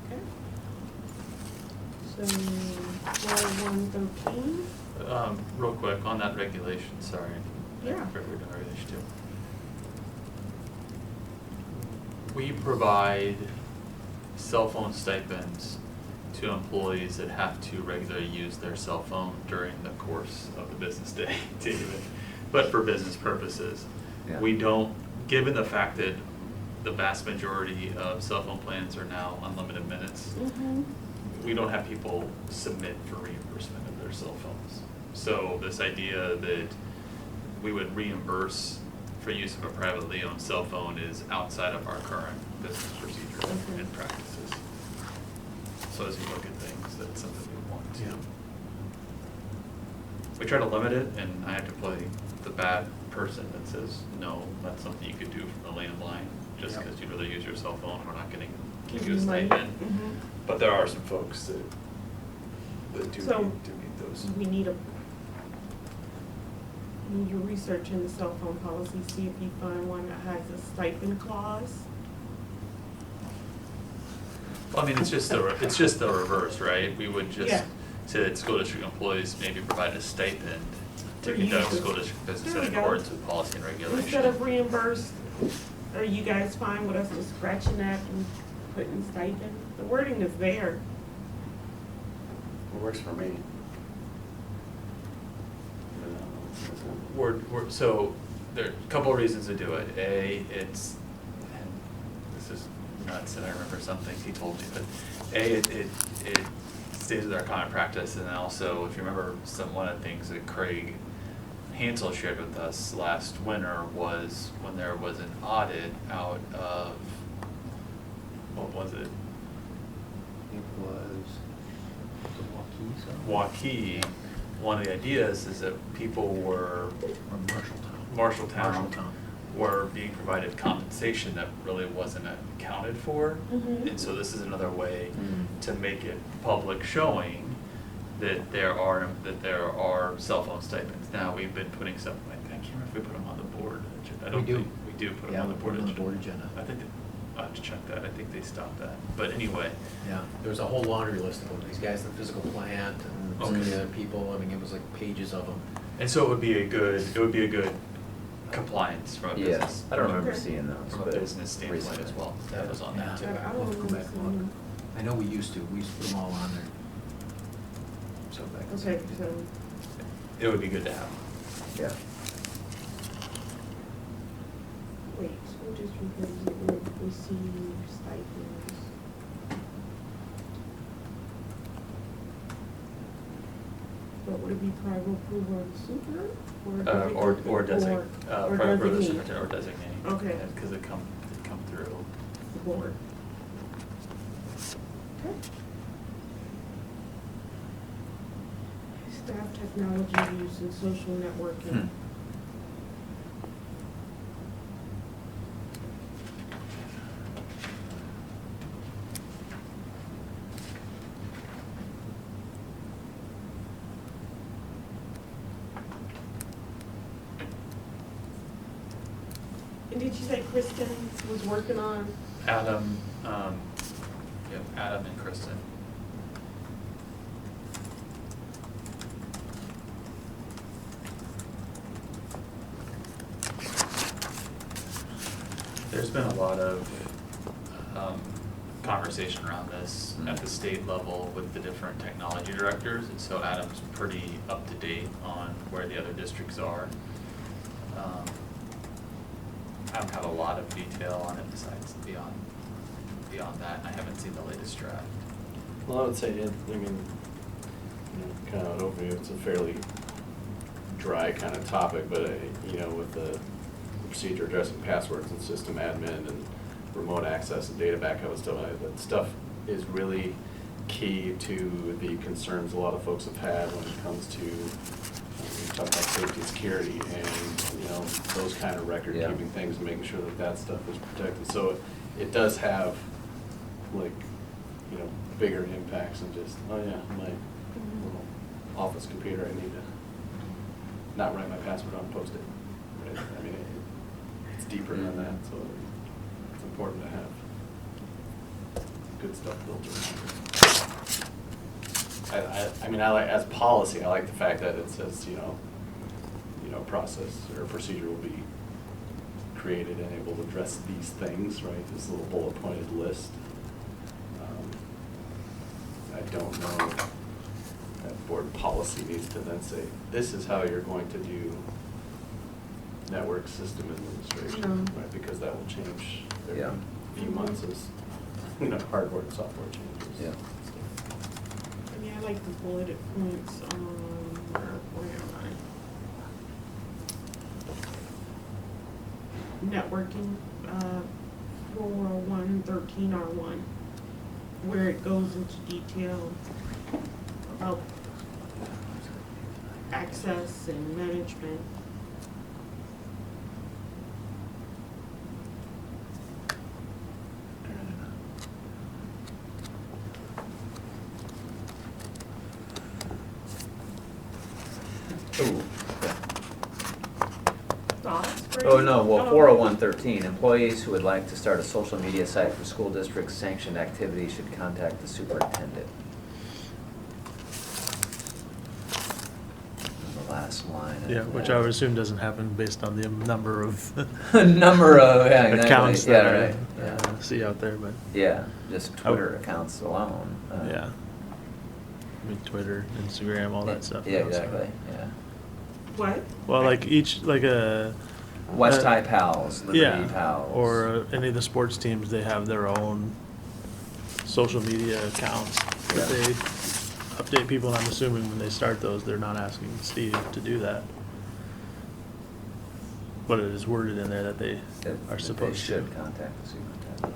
Okay. So, 113?
Real quick, on that regulation, sorry.
Yeah.
I forgot we were doing regulation too. We provide cell phone stipends to employees that have to regularly use their cell phone during the course of the business day, to even, but for business purposes.
Yeah.
We don't, given the fact that the vast majority of cell phone plans are now unlimited minutes,
Mm-hmm.
we don't have people submit for reimbursement of their cell phones. So this idea that we would reimburse for use of a privately owned cell phone is outside of our current business procedures
Okay.
and practices. So as you look at things, that's something we want to. We try to limit it, and I have to play the bad person that says, no, that's something you could do from the landline, just
Yeah.
because you'd rather use your cell phone, we're not gonna give
Give
you a
you money.
stipend.
Mhm.
But there are some folks that do
So-
need those.
We need a When you're researching the cell phone policy, see if you find one that has a stipend clause.
Well, I mean, it's just the reverse, right? We would just
Yeah.
say that school district employees maybe provide a stipend to
Or
conduct
use-
school district business
There
in
we go.
accordance with policy and regulation.
Instead of reimbursed, are you guys fine with us just scratching that and putting stipend? The wording is there.
It works for me.
So there are a couple of reasons to do it. A, it's, and this is nuts, and I remember some things he told me, but A, it stays with our common practice, and then also, if you remember, one of the things that Craig Hansel shared with us last winter was when there was an audit out of, what was it?
It was the
Waukee. One of the ideas is that people were, Marshalltown were being provided compensation that really wasn't accounted for.
Mhm.
And so this is another way to make it public, showing that there are cell phone stipends. Now, we've been putting stuff, I can't remember if we put them on the board. I don't
We do.
think we do put them
Yeah,
on the
we
board.
put them on the board agenda.
I think, I'll have to check that, I think they stopped that. But anyway,
Yeah, there was a whole laundry list of them, these guys in the physical plant and some of the other people, I mean, it was like pages of them.
and so it would be a good compliance from a
Yeah,
business.
I don't remember
Okay.
seeing those,
From a
but
business standpoint
recently.
as well, that was on
Yeah.
that too.
I
We'll
don't
have to go back and look.
know.
I know we used to put them all on there. So back.
Okay, so,
It would be good to have.
Yeah.
wait, school district will receive stipends. But would it be private approval of the super?
Or designate,
or
private brother,
designate?
secretary, or designate.
Okay.
Because they come through.
The board. Okay. Staff technology use and social networking.
Hmm.
And did you say Kristen was working on?
Adam, yep, Adam and Kristen. There's been a lot of conversation around this at the state level with the different technology directors, and so Adam's pretty up to date on where the other districts are. I don't have a lot of detail on it besides beyond that, I haven't seen the latest draft.
Well, I would say, kind of an overview, it's a fairly dry kind of topic, but, with the procedure addressing passwords and system admin and remote access and data backup and stuff, that stuff is really key to the concerns a lot of folks have had when it comes to, we talk about safety and security and, those kind of record-keeping things and making sure that stuff is protected. So it does have, bigger impacts than just, my little office computer, I need to not write my password on a Post-it. Right? I mean, it's deeper than that, so it's important to have good stuff built around it. I like, as policy, I like the fact that it says, process or procedure will be created and able to address these things, right? This little bullet pointed list. I don't know that board policy needs to then say, this is how you're going to do network system administration,
No.
right? Because that will change every
Yeah.
few months as, hardware and software changes.
Yeah.
I mean, I like the bulleted points on, where am I? Networking, 40113R1, where it goes into detail about access and management.
Ooh.
Brady?
Oh, no, well, 40113, employees who would like to start a social media site for school district sanctioned activity should contact the superintendent. The last line. of
Yeah, which
that.
I would assume doesn't happen based on the number of
Number of, yeah, exactly.
accounts
Yeah,
that
right,
I
yeah.
see out there, but
Yeah, just Twitter accounts alone.
yeah. I mean, Twitter, Instagram, all that stuff.
Yeah,
now, so.
exactly, yeah.
What?
Well, like each, like a.
West
uh,
High Pals, Liberty
Yeah,
Pals.
or any of the sports teams, they have their own social media accounts that
Yeah.
they update people, and I'm assuming when they start those, they're not asking Steve to do that. But it is worded in there that they
that-
are
that
supposed
They should contact the superintendent.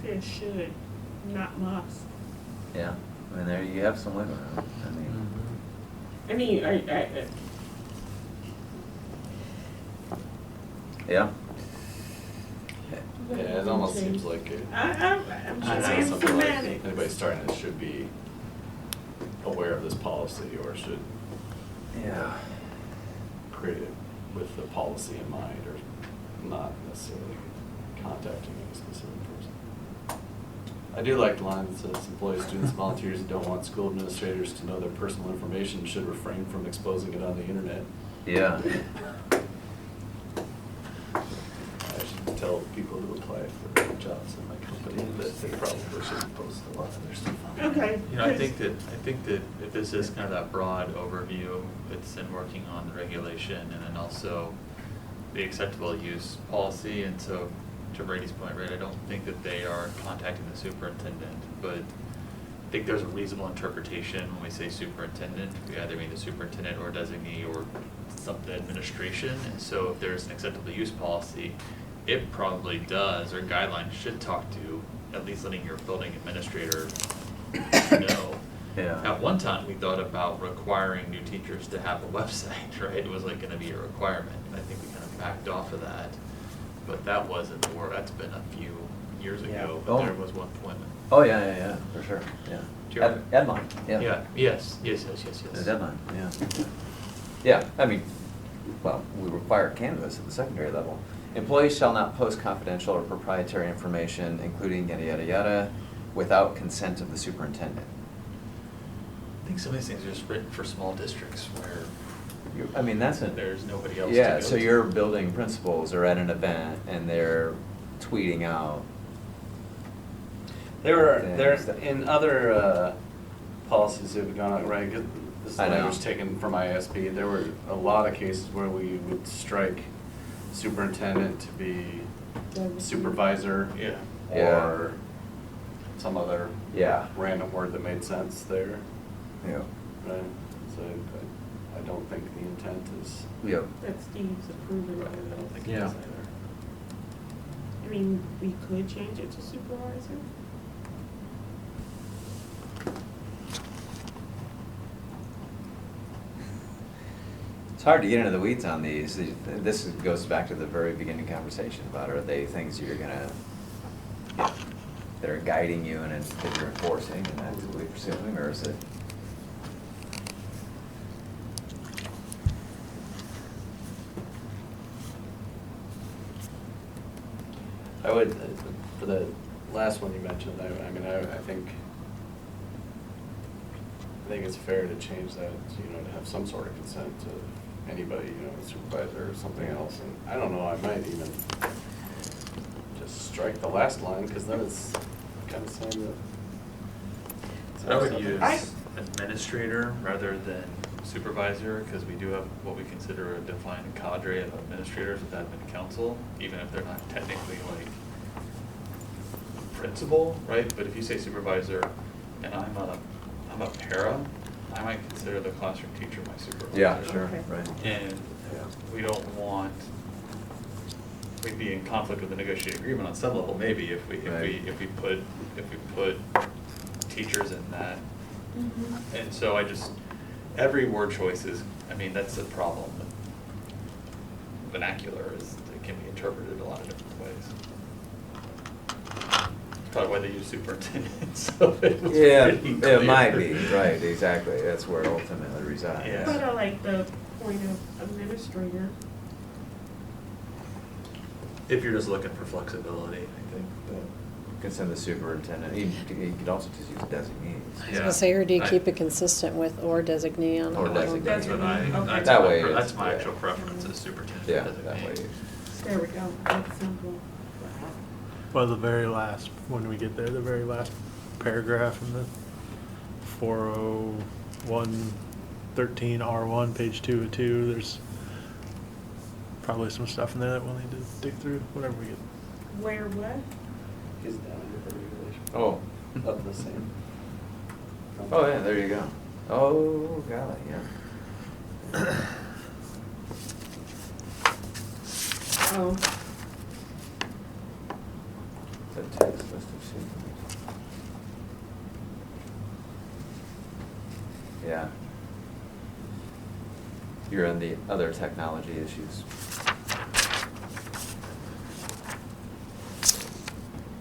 Says should, not must.
Yeah, I mean, there you have some wiggle room, I
to.
mean,
I mean,
yeah.
Yeah, it almost seems like it.
I'm
should
just
say
being
something like,
semantic.
anybody starting this should be aware of this policy or should
Yeah.
create it with the policy in mind or not necessarily contacting any specific person. I do like the line that says employees, students, volunteers who don't want school administrators to know their personal information should refrain from exposing it on the internet.
Yeah.
I should tell people who apply for jobs in my company that they probably shouldn't post a lot of their stuff on there.
Okay.
You know, I think that if this is kind of that broad overview, it's in working on the regulation and then also the acceptable use policy. And so to Brady's point, right, I don't think that they are contacting the superintendent, but I think there's a reasonable interpretation when we say superintendent. We either mean the superintendent or designee or the administration. And so if there's an acceptable use policy, it probably does, or guidelines should talk to at least letting your building administrator know.
Yeah.
At one time, we thought about requiring new teachers to have a website, right? It was like gonna be a requirement, and I think we kind of backed off of that. But that wasn't the word, that's been a few years
Yeah.
ago,
Oh.
but there was one point.
Oh, yeah, for sure, yeah.
Do you remember?
Edline, yeah.
Yeah, yes.
The deadline, yeah. Yeah, I mean, well, we require canvas at the secondary level. Employees shall not post confidential or proprietary information, including yada, yada, yada, without consent of the superintendent.
I think some of these things are just written for small districts where
I mean, that's a.
there's nobody else to
Yeah,
go
so
to.
your building principals are at an event and they're tweeting out.
There,
Things that-
in other policies that have gone out, right, this
I know.
language taken from ISB, there were a lot of cases where we would strike superintendent to be supervisor.
Yeah.
Yeah.
Or some other
Yeah.
random word that made sense there,
Yeah.
right? So I don't think the intent is.
Yep.
That Steve's approving
Right,
of
I don't
it.
think it
Yeah.
is either.
I mean, we could change it to supervisor.
It's hard to get into the weeds on these. This goes back to the very beginning conversation about are they things you're gonna, that are guiding you and that you're enforcing and that's what we're pursuing, or is it?
I would, for the last one you mentioned, I mean, I think it's fair to change that, you know, to have some sort of consent to anybody, you know, a supervisor or something else. And I don't know, I might even just strike the last line, because then it's kind of saying that.
I would use
I-
administrator rather than supervisor, because we do have what we consider a defined cadre of administrators with admin council, even if they're not technically like principal, right? But if you say supervisor and I'm a para, I might consider the classroom teacher my supervisor.
Yeah, sure,
Okay.
right.
And we don't want, we'd be in conflict with the negotiated agreement on some level, maybe, if we put teachers in that. And so every word choice is, I mean, that's a problem. Vernacular is, it can be interpreted a lot of different ways. Probably why they use superintendent, so it was
Yeah,
pretty
it
clear.
might be, right, exactly, that's where it ultimately resides.
Yeah.
But I like the point of administrator.
If you're just looking for flexibility, I think, but.
You can send the superintendent, you could also just use designees.
I was gonna say, or do you
I-
keep it consistent with or designee on
Or
all of them?
designee.
That's what I,
Okay.
that's
That
my,
way
that's
it's-
my
yeah.
actual preference is superintendent.
Yeah,
designate.
that way.
There we go, that's simple.
Well, the very last, when we get there, the very last paragraph in the 40113R1, page 2 of 2, there's probably some stuff in there that we'll need to dig through, whatever we get.
Where what?
Is down under the regulation
Oh,
of the same.
oh, yeah, there you go. Oh, golly, yeah.
Oh,
The text list of superintendents. Yeah. You're in the other technology issues.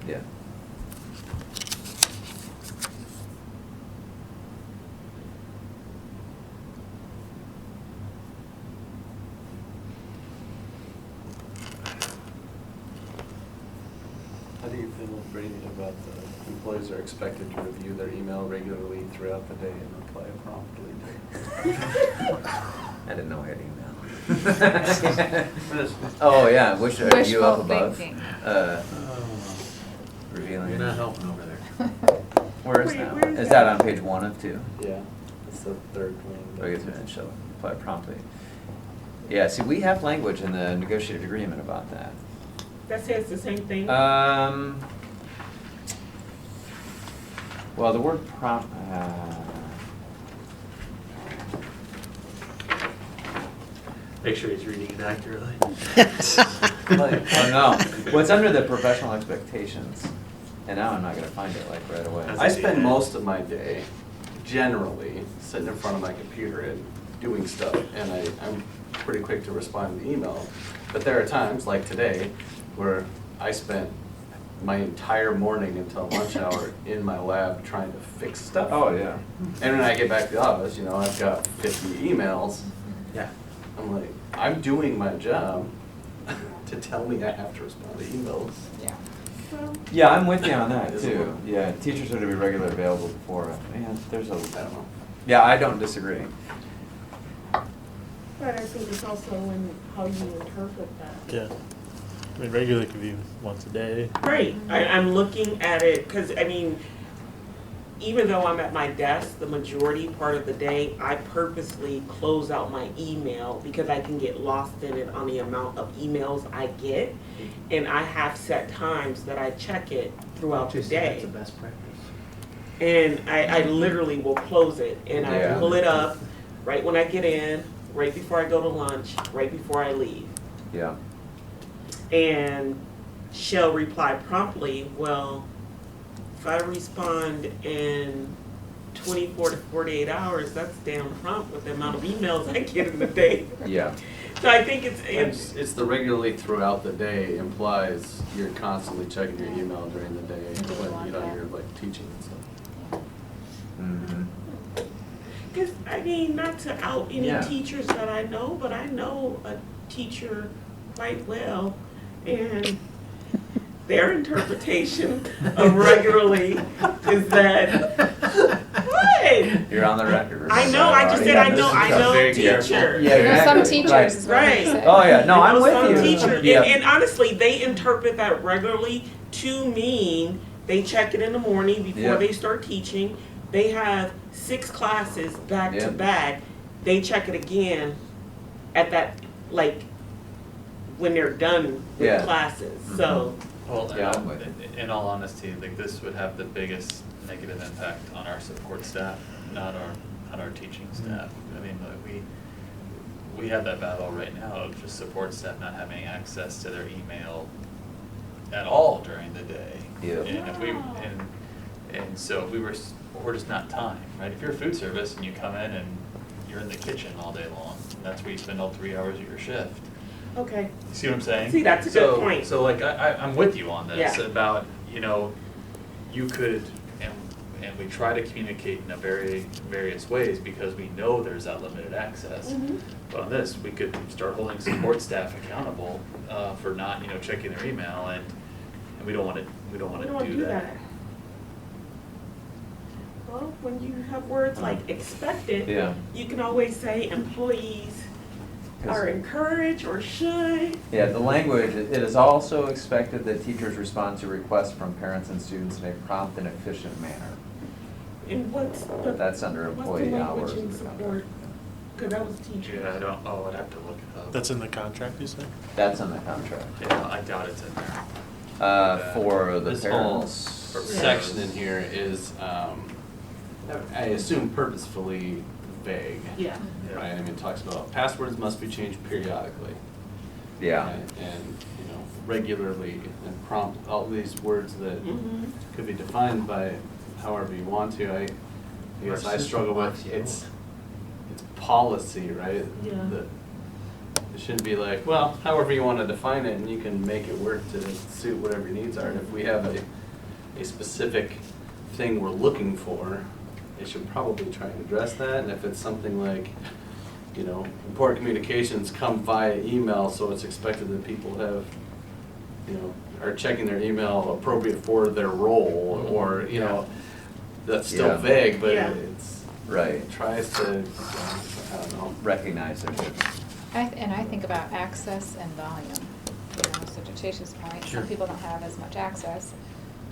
Yeah.
How do you feel, Brady, about the employees are expected to review their email regularly throughout the day and reply promptly?
I didn't know I had email. Oh, yeah, wish, are you
Wishful
up above?
thinking.
Revealing.
You're not helping over there.
Where is
Wait,
that?
where is
Is
that?
that on page 1 of 2?
Yeah, it's the third one.
I guess it shall apply promptly. Yeah, see, we have language in the negotiated agreement about that.
that says the same thing?
Well, the word
Make sure he's reading it accurately.
oh no, well, it's under the professional expectations, and now I'm not gonna find it like right away.
I spend most of my day generally sitting in front of my computer and doing stuff, and I'm pretty quick to respond to the email. But there are times, like today, where I spent my entire morning until lunch hour in my lab trying to fix stuff.
Oh, yeah.
And when I get back to the office, you know, I've got 50 emails.
Yeah.
I'm like, I'm doing my job to tell me I have to respond to emails.
Yeah.
Well,
Yeah, I'm with you on that
Is
too.
it?
Yeah, teachers are to be regularly available before, man, there's a,
I don't know.
yeah, I don't disagree.
but I think it's also in how you interpret that.
Yeah. I mean, regularly could be once a day.
Right, I'm looking at it, because, I mean, even though I'm at my desk the majority part of the day, I purposely close out my email because I can get lost in it on the amount of emails I get. And I have set times that I check it throughout the day.
best practice.
And I literally will close it and I
Yeah.
pull it up right when I get in, right before I go to lunch, right before I leave.
Yeah.
And shall reply promptly. Well, if I respond in 24 to 48 hours, that's damn prompt with the amount of emails I get in the day.
Yeah.
So I think it's
It's the regularly throughout the day implies you're constantly checking your email during the day
Do you
when,
want
you know,
that?
you're like teaching and stuff.
Mm-hmm.
because, I mean, not to out any
Yeah.
teachers that I know, but I know a teacher quite well, and their interpretation of regularly is that, what?
You're on the record.
I know, I just said I know
Very careful.
teachers.
Yeah,
There are some
exactly.
teachers
Right.
is what they
Right.
say.
Oh, yeah, no, I'm
You know,
with
some
you.
teachers,
Yeah.
and honestly, they interpret that regularly to mean they check it in the morning before
Yeah.
they start teaching. They have 6 classes back
Yeah.
to back. They check it again at that, like, when they're done with
Yeah.
classes. So,
Well,
Yeah, I'm with
in all honesty, like this would have the biggest negative impact on our support staff, not our teaching staff. I mean, like we have that battle right now of just support staff not having access to their email at all during the day.
Yeah.
And if we and so if we're just not time, right? If you're a food service and you come in and you're in the kitchen all day long, that's where you spend all 3 hours of your shift.
okay.
You see what I'm saying?
See, that's a good point.
So like, I'm with you on this
Yeah.
about, you know, you could, and we try to communicate in a various ways because we know there's that limited access. But on this, we could start holding support staff accountable for not, checking their email, and we don't want to do that.
Well, when you have words like expected,
Yeah.
you can always say employees are encouraged or should.
Yeah, the language, it is also expected that teachers respond to requests from parents and students in a prompt and efficient manner.
And
But that's under employee hours.
What's the language in
in the
support?
contract.
Because that was teachers.
Yeah, I'd have to look it up.
That's in the contract, you said?
That's in the contract.
Yeah, I doubt it's in there.
For the
This whole
parents.
section in here is, I assume purposefully vague.
Yeah.
Right, I mean, it talks about passwords must be changed periodically.
Yeah.
And, regularly and prompt, all these words that
Mhm.
could be defined by however you want to. I guess I struggle with, it's policy, right?
Yeah.
That it shouldn't be like, well, however you want to define it, and you can make it work to suit whatever your needs are. And if we have a specific thing we're looking for, it should probably try and address that. And if it's something like, important communications come via email, so it's expected that people have, are checking their email appropriate for their role, or, that's still
Yeah.
vague, but
Yeah.
it's,
Right.
it tries to, I don't know.
Recognize their
And I think about access and volume. So to Tasha's point,
Sure.
some people don't have as much access.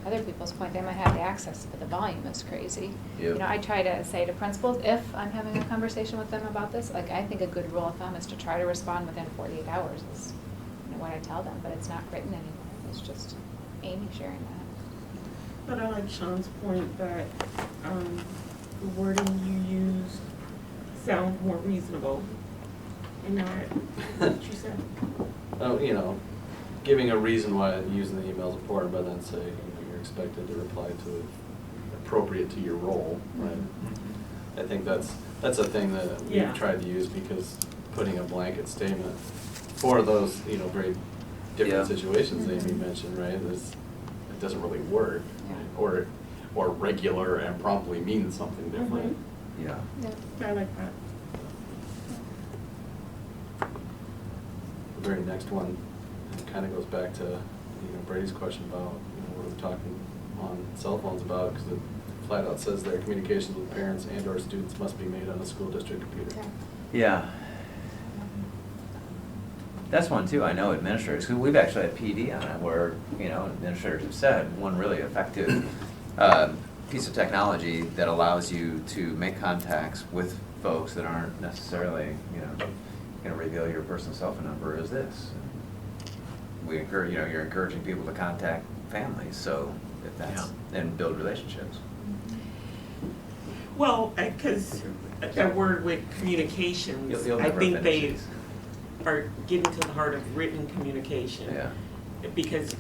To other people's point, they might have the access, but the volume is crazy.
Yep.
I try to say to principals, if I'm having a conversation with them about this, like, I think a good rule of thumb is to try to respond within 48 hours is what I tell them, but it's not written anymore. It's just Amy sharing that.
But I like Sean's point that the wording you use sounds more reasonable. And not what you said.
Oh, giving a reason why using the email is important, but then say, you're expected to reply to it appropriate to your role, right? I think that's a thing that we
Yeah.
tried to use, because putting a blanket statement for those, very different
Yeah.
situations that Amy mentioned, right, it doesn't really work.
Yeah.
Or regular and promptly means something different.
Yeah.
I like that.
The very next one, it kind of goes back to, Brady's question about, what are we talking on cell phones about, because it flat out says there, communications with parents and or students must be made on a school district computer.
Yeah. That's one too, I know administrators, because we've actually had PD on it where, administrators have said, one really effective piece of technology that allows you to make contacts with folks that aren't necessarily, going to reveal your personal cell phone number is this. We encourage, you're encouraging people to contact families, so if that's, and build relationships.
Well, because that word with communications,
You'll
I
never
think
finish
they
these.
are getting to the heart of written communication.
Yeah.
Because,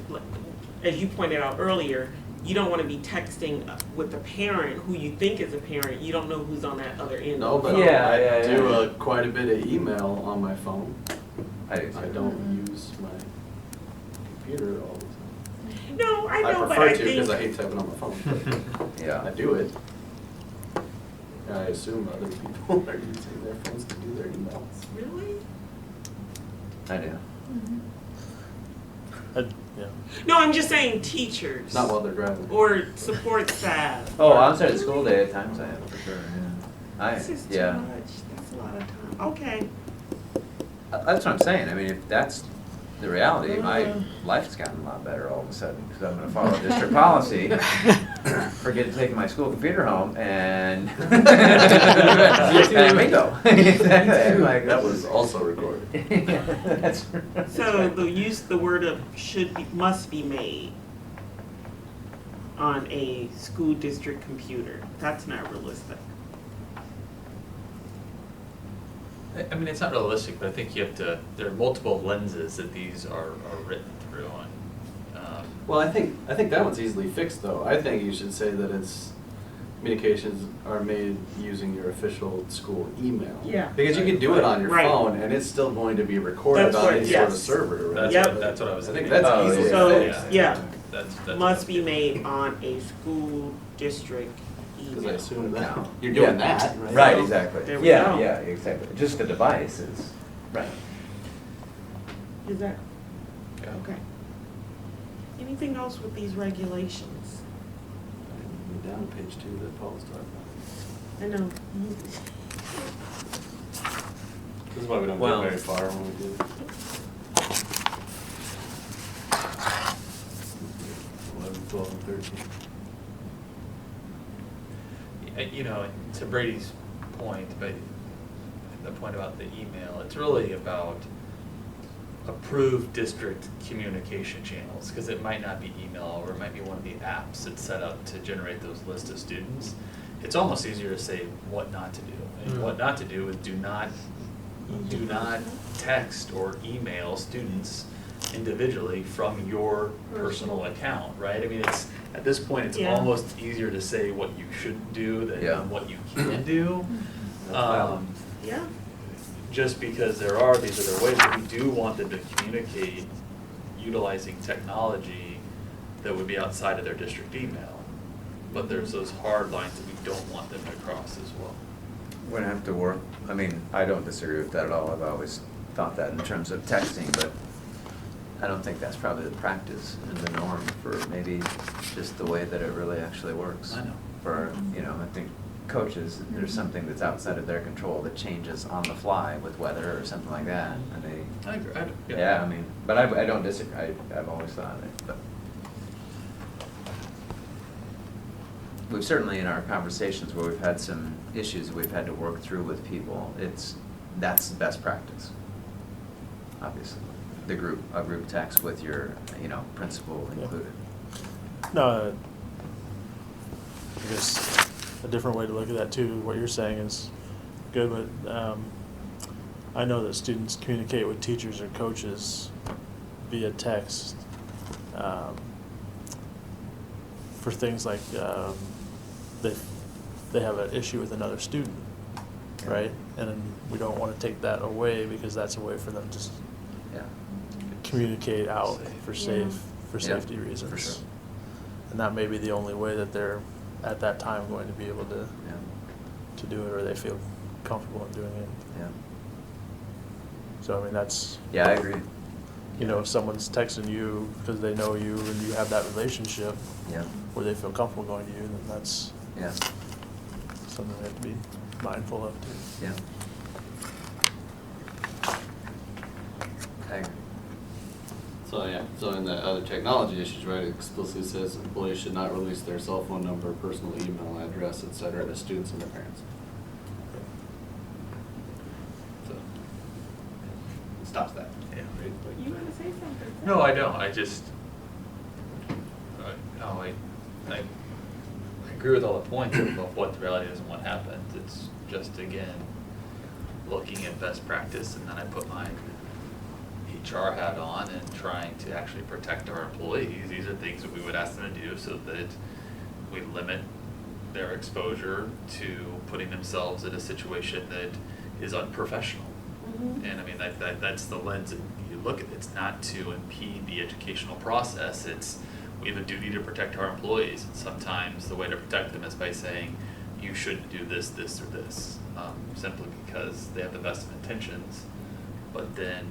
as you pointed out earlier, you don't want to be texting with a parent who you think is a parent. You don't know who's on that other end.
No, but
Yeah,
I
yeah,
do
yeah.
quite a bit of email on my phone.
I do too.
I don't use my computer all the time.
No, I know, but
prefer
I
to, because I
think,
hate typing on my phone, but
Yeah.
I do it. I assume other people are using their phones to do their emails.
really?
I do.
Yeah.
No, I'm just saying teachers.
Not while they're driving.
Or support staff.
Oh, outside of school day, at times I am, for sure, yeah.
This is too
Yeah.
much. That's a lot of time. Okay.
That's what I'm saying, I mean, if that's the reality, my life's gotten a lot better all of a sudden, because I'm gonna follow district policy, forget to take my school computer home, and and bingo. Exactly. Like,
That was also recorded.
That's
So
right.
the word of must be made on a school district computer. That's not realistic.
I mean, it's not realistic, but I think you have to, there are multiple lenses that these are written through on.
Well, I think that one's easily fixed, though. I think you should say that it's, communications are made using your official school email.
Yeah.
Because you can do it on your
Right.
phone, and it's still going to be recorded
That's
on
what-
any sort of
yes.
server, right?
That's
Yep.
that's what I was
I think
thinking.
that's
Oh,
easily
So,
fixed.
yeah,
that's.
must be made on a school district
Because I
email.
assume that you're doing
Yeah.
that, right?
Right,
So,
exactly.
there we
Yeah,
go.
yeah, exactly. Just the device is, right.
Is that,
Okay.
okay. Anything else with these regulations?
We're down to page 2 that Paul's talking about.
I know.
This is why we don't
Well-
go very far when we do. 11, 12, and 13.
You know, to Brady's point, but the point about the email, it's really about approved district communication channels, because it might not be email, or it might be one of the apps that's set up to generate those lists of students. It's almost easier to say what not to do. And what not to do is do not text or email students individually from your personal account, right? I mean, it's, at this point, it's
Yeah.
almost easier to say what you shouldn't do
Yeah.
than what you can do.
That's valid.
Yeah.
Just because there are these other ways, but we do want them to communicate utilizing technology that would be outside of their district email. But there's those hard lines that we don't want them to cross as well.
We're gonna have to work, I mean, I don't disagree with that at all. I've always thought that in terms of texting, but I don't think that's probably the practice and the norm for maybe just the way that it really actually works.
I know.
For, you know, I think coaches, there's something that's outside of their control that changes on the fly with weather or something like that, and they,
I agree,
yeah, I mean, but I don't disagree. I've always thought it, but. We've certainly, in our conversations where we've had some issues that we've had to work through with people, that's the best practice, obviously. A group text with your, you know, principal
Yeah.
included.
No, I guess a different way to look at that too, what you're saying is good, but I know that students communicate with teachers or coaches via text for things like they have an issue with another student, right? And then we don't want to take that away because that's a way for them to
Yeah.
communicate out for
Yeah.
for
Yeah,
safety reasons.
for sure.
And that may be the only way that they're at that time going to be able to
Yeah.
do it, or they feel comfortable in doing it.
Yeah.
So I mean, that's,
Yeah, I agree.
you know, if someone's texting you because they know you and you have that relationship
Yeah.
where they feel comfortable going to you, then that's
Yeah.
something we have to be mindful of too.
Yeah. I agree.
So, yeah, so in the other technology issues, right, it explicitly says employees should not release their cell phone number, personal email address, et cetera, to students and their parents. So, stops that.
Yeah.
Right?
You want to say something?
No, I don't, I just, no, I agree with all the points of what the reality is and what happens. It's just, again, looking at best practice, and then I put my HR hat on and trying to actually protect our employees. These are things that we would ask them to do so that we limit their exposure to putting themselves in a situation that is unprofessional.
Mhm.
And I mean, that's the lens that you look at. It's not to impede the educational process. It's, we have a duty to protect our employees. And sometimes the way to protect them is by saying, you shouldn't do this, this, or this, simply because they have the best of intentions. But then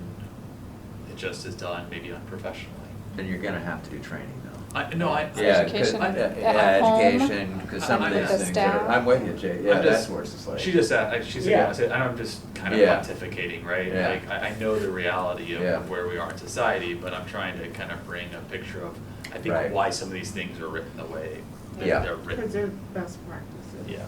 it just is done maybe unprofessionally.
And you're gonna have to do training though.
Yeah,
Yeah, 'cause-
Education at home,
education, because some of
with
these
the
things
staff.
are, I'm with you, Jay, yeah,
I'm
that's
just-
where it's just like.
She just asked, she said,
Yeah.
I said, and I'm just kind of
Yeah.
pontificating, right?
Yeah.
Like, I know the reality of
Yeah.
where we are in society, but I'm trying to kind of bring a picture of, I think,
Right.
why some of these things are written the way that
Yeah.
they're
Because
written.
they're best practices.
Yeah.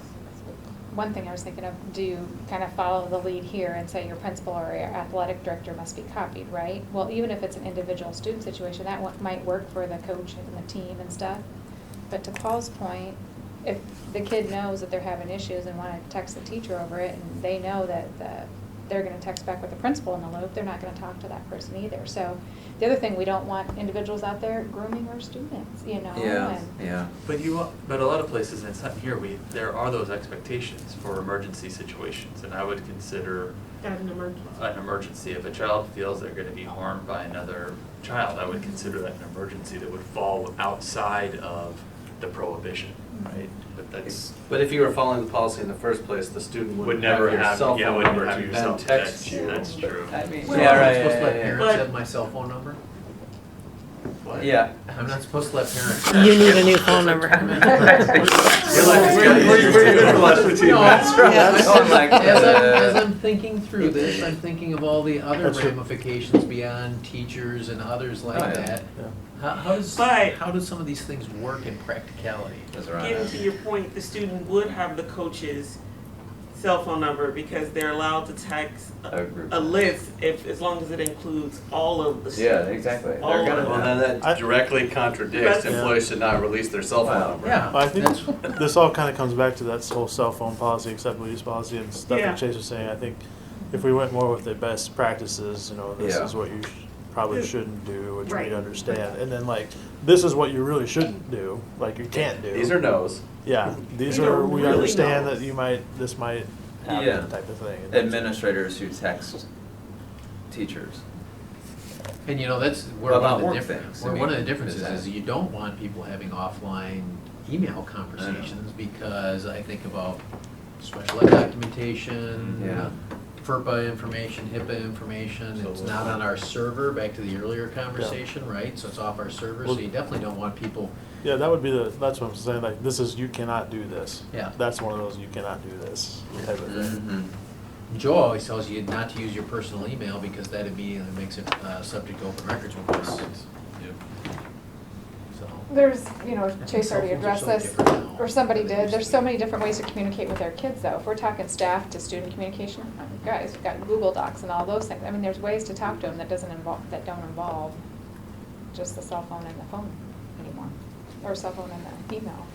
One thing I was thinking of, do you kind of follow the lead here and say your principal or your athletic director must be copied, right? Well, even if it's an individual student situation, that might work for the coach and the team and stuff. But to Paul's point, if the kid knows that they're having issues and want to text the teacher over it, and they know that the they're gonna text back with the principal in the loop, they're not gonna talk to that person either. So the other thing, we don't want individuals out there grooming our students, you know?
Yeah,
and-
yeah.
But a lot of places, and it's not here, there are those expectations for emergency situations, and I would consider
Got an emergency.
an emergency. If a child feels they're gonna be harmed by another child, I would consider that an emergency that would fall outside of the prohibition, right? But that's,
But if you were following the policy in the first place, the student
would
wouldn't
never
have your
have,
cell
yeah,
phone
would
number
never have
to
your
then
cell,
text you.
that's true.
I mean,
Well,
yeah,
I'm
right,
supposed to let
yeah,
parents
But-
have my cell phone number? What?
yeah.
I'm not supposed to let parents.
You need a new phone number.
No, that's right.
That's
As
like,
I'm thinking through this, I'm thinking of all the other
That's true.
ramifications beyond teachers and others like
Oh, yeah.
that.
Yeah.
How do some of these things work in practicality?
Those are on
Getting
that.
to your point, the student would have the coach's cell phone number because they're allowed to text
A group.
a list as long as it includes all of the
Yeah,
students.
exactly. They're
All
gonna
of
Well,
them.
then that directly contradicts employees should not release their cell phone
Wow.
number.
Yeah.
I think
that's-
this all kind of comes back to that whole cell phone policy, acceptable use policy, and stuff
Yeah.
that Chase was saying. I think if we went more with the best practices, this
Yeah.
is what you probably shouldn't do, which
Right.
we understand, and then like this is what you really shouldn't do, like you can't do.
These are no's.
Yeah, these
These are
are we
really
understand
no's.
that this might happen
Yeah.
type of thing. And that's-
Administrators who text teachers.
And that's where
About
one of the
work
difference,
things, I
where one of
mean,
the differences
is that-
is you don't want people having offline email conversations because I think about special ed documentation,
Yeah.
FERPA information, HIPAA information, it's not on our server, back to the earlier conversation, right? So it's off our server, so
Well-
you definitely don't want people,
Yeah, that would be that's what I'm saying. Like this is you cannot do this.
Yeah.
That's one of those you cannot do this type of thing.
Mm-hmm.
Joe always tells you not to use your personal email because that immediately makes it subject to open records requests. So.
There's, Chase
Cell
already
phones are
addressed
so
this,
different now
or somebody
than they
did,
used
there's
to
so
be.
many different ways to communicate with our kids though. If we're talking staff to student communication, guys, we've got Google Docs and all those things. I mean, there's ways to talk to them that don't involve just the cell phone and the phone anymore, or cell phone and the email.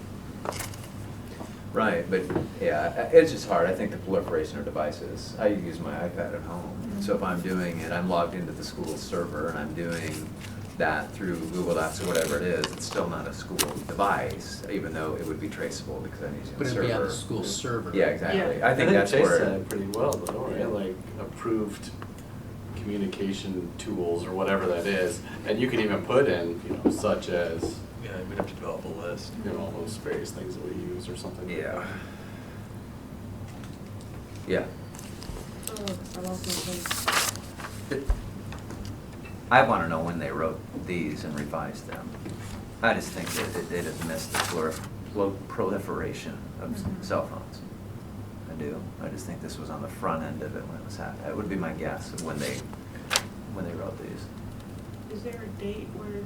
Right, but yeah, it's just hard. I think the proliferation of devices. I use my iPad at home. So if I'm doing it, I'm logged into the school server and I'm doing that through Google Docs or whatever it is, it's still not a school device, even though it would be traceable because I'm using
But
the
it'd
server.
be on the school server.
Yeah, exactly.
Yeah.
I think that's
Chase
where.
said it pretty well though, right? Like approved communication tools or whatever that is. And you can even put in, such as,
yeah, we'd have to develop a list.
all those various things that we use or something. like
Yeah.
that.
Yeah.
Oh, I lost my place.
I want to know when they wrote these and revised them. I just think that they just missed the proliferation of cell phones. I do. I just think this was on the front end of it when it was happening. That would be my guess of when they wrote these.
Is there a date where?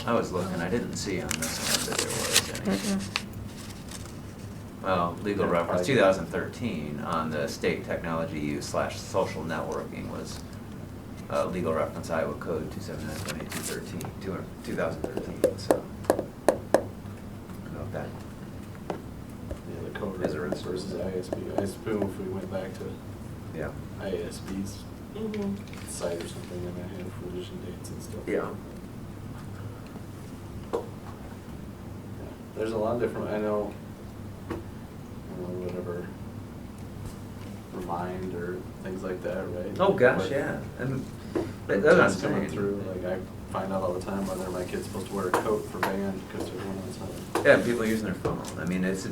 I was looking, I didn't see on this one that there was any.
Mm-mm.
Well, legal
Yeah,
reference,
probably.
2013 on the state technology use / social networking was legal reference Iowa Code 279.8213, 2013, so. I don't know if that,
Yeah, the code
Is it
reference versus ISB. I assume if we went back to
yeah.
ISB's
Mm-hmm.
site or something, and I had revision dates and stuff.
Yeah.
There's a lot of different, I know, whatever, Remind or things like that, right?
Oh, gosh,
But
yeah. And
the
that's what I'm
tests coming
saying.
through, like I find out all the time whether my kid's supposed to wear a coat for band because they're going outside.
Yeah, people using their phone. I mean, that's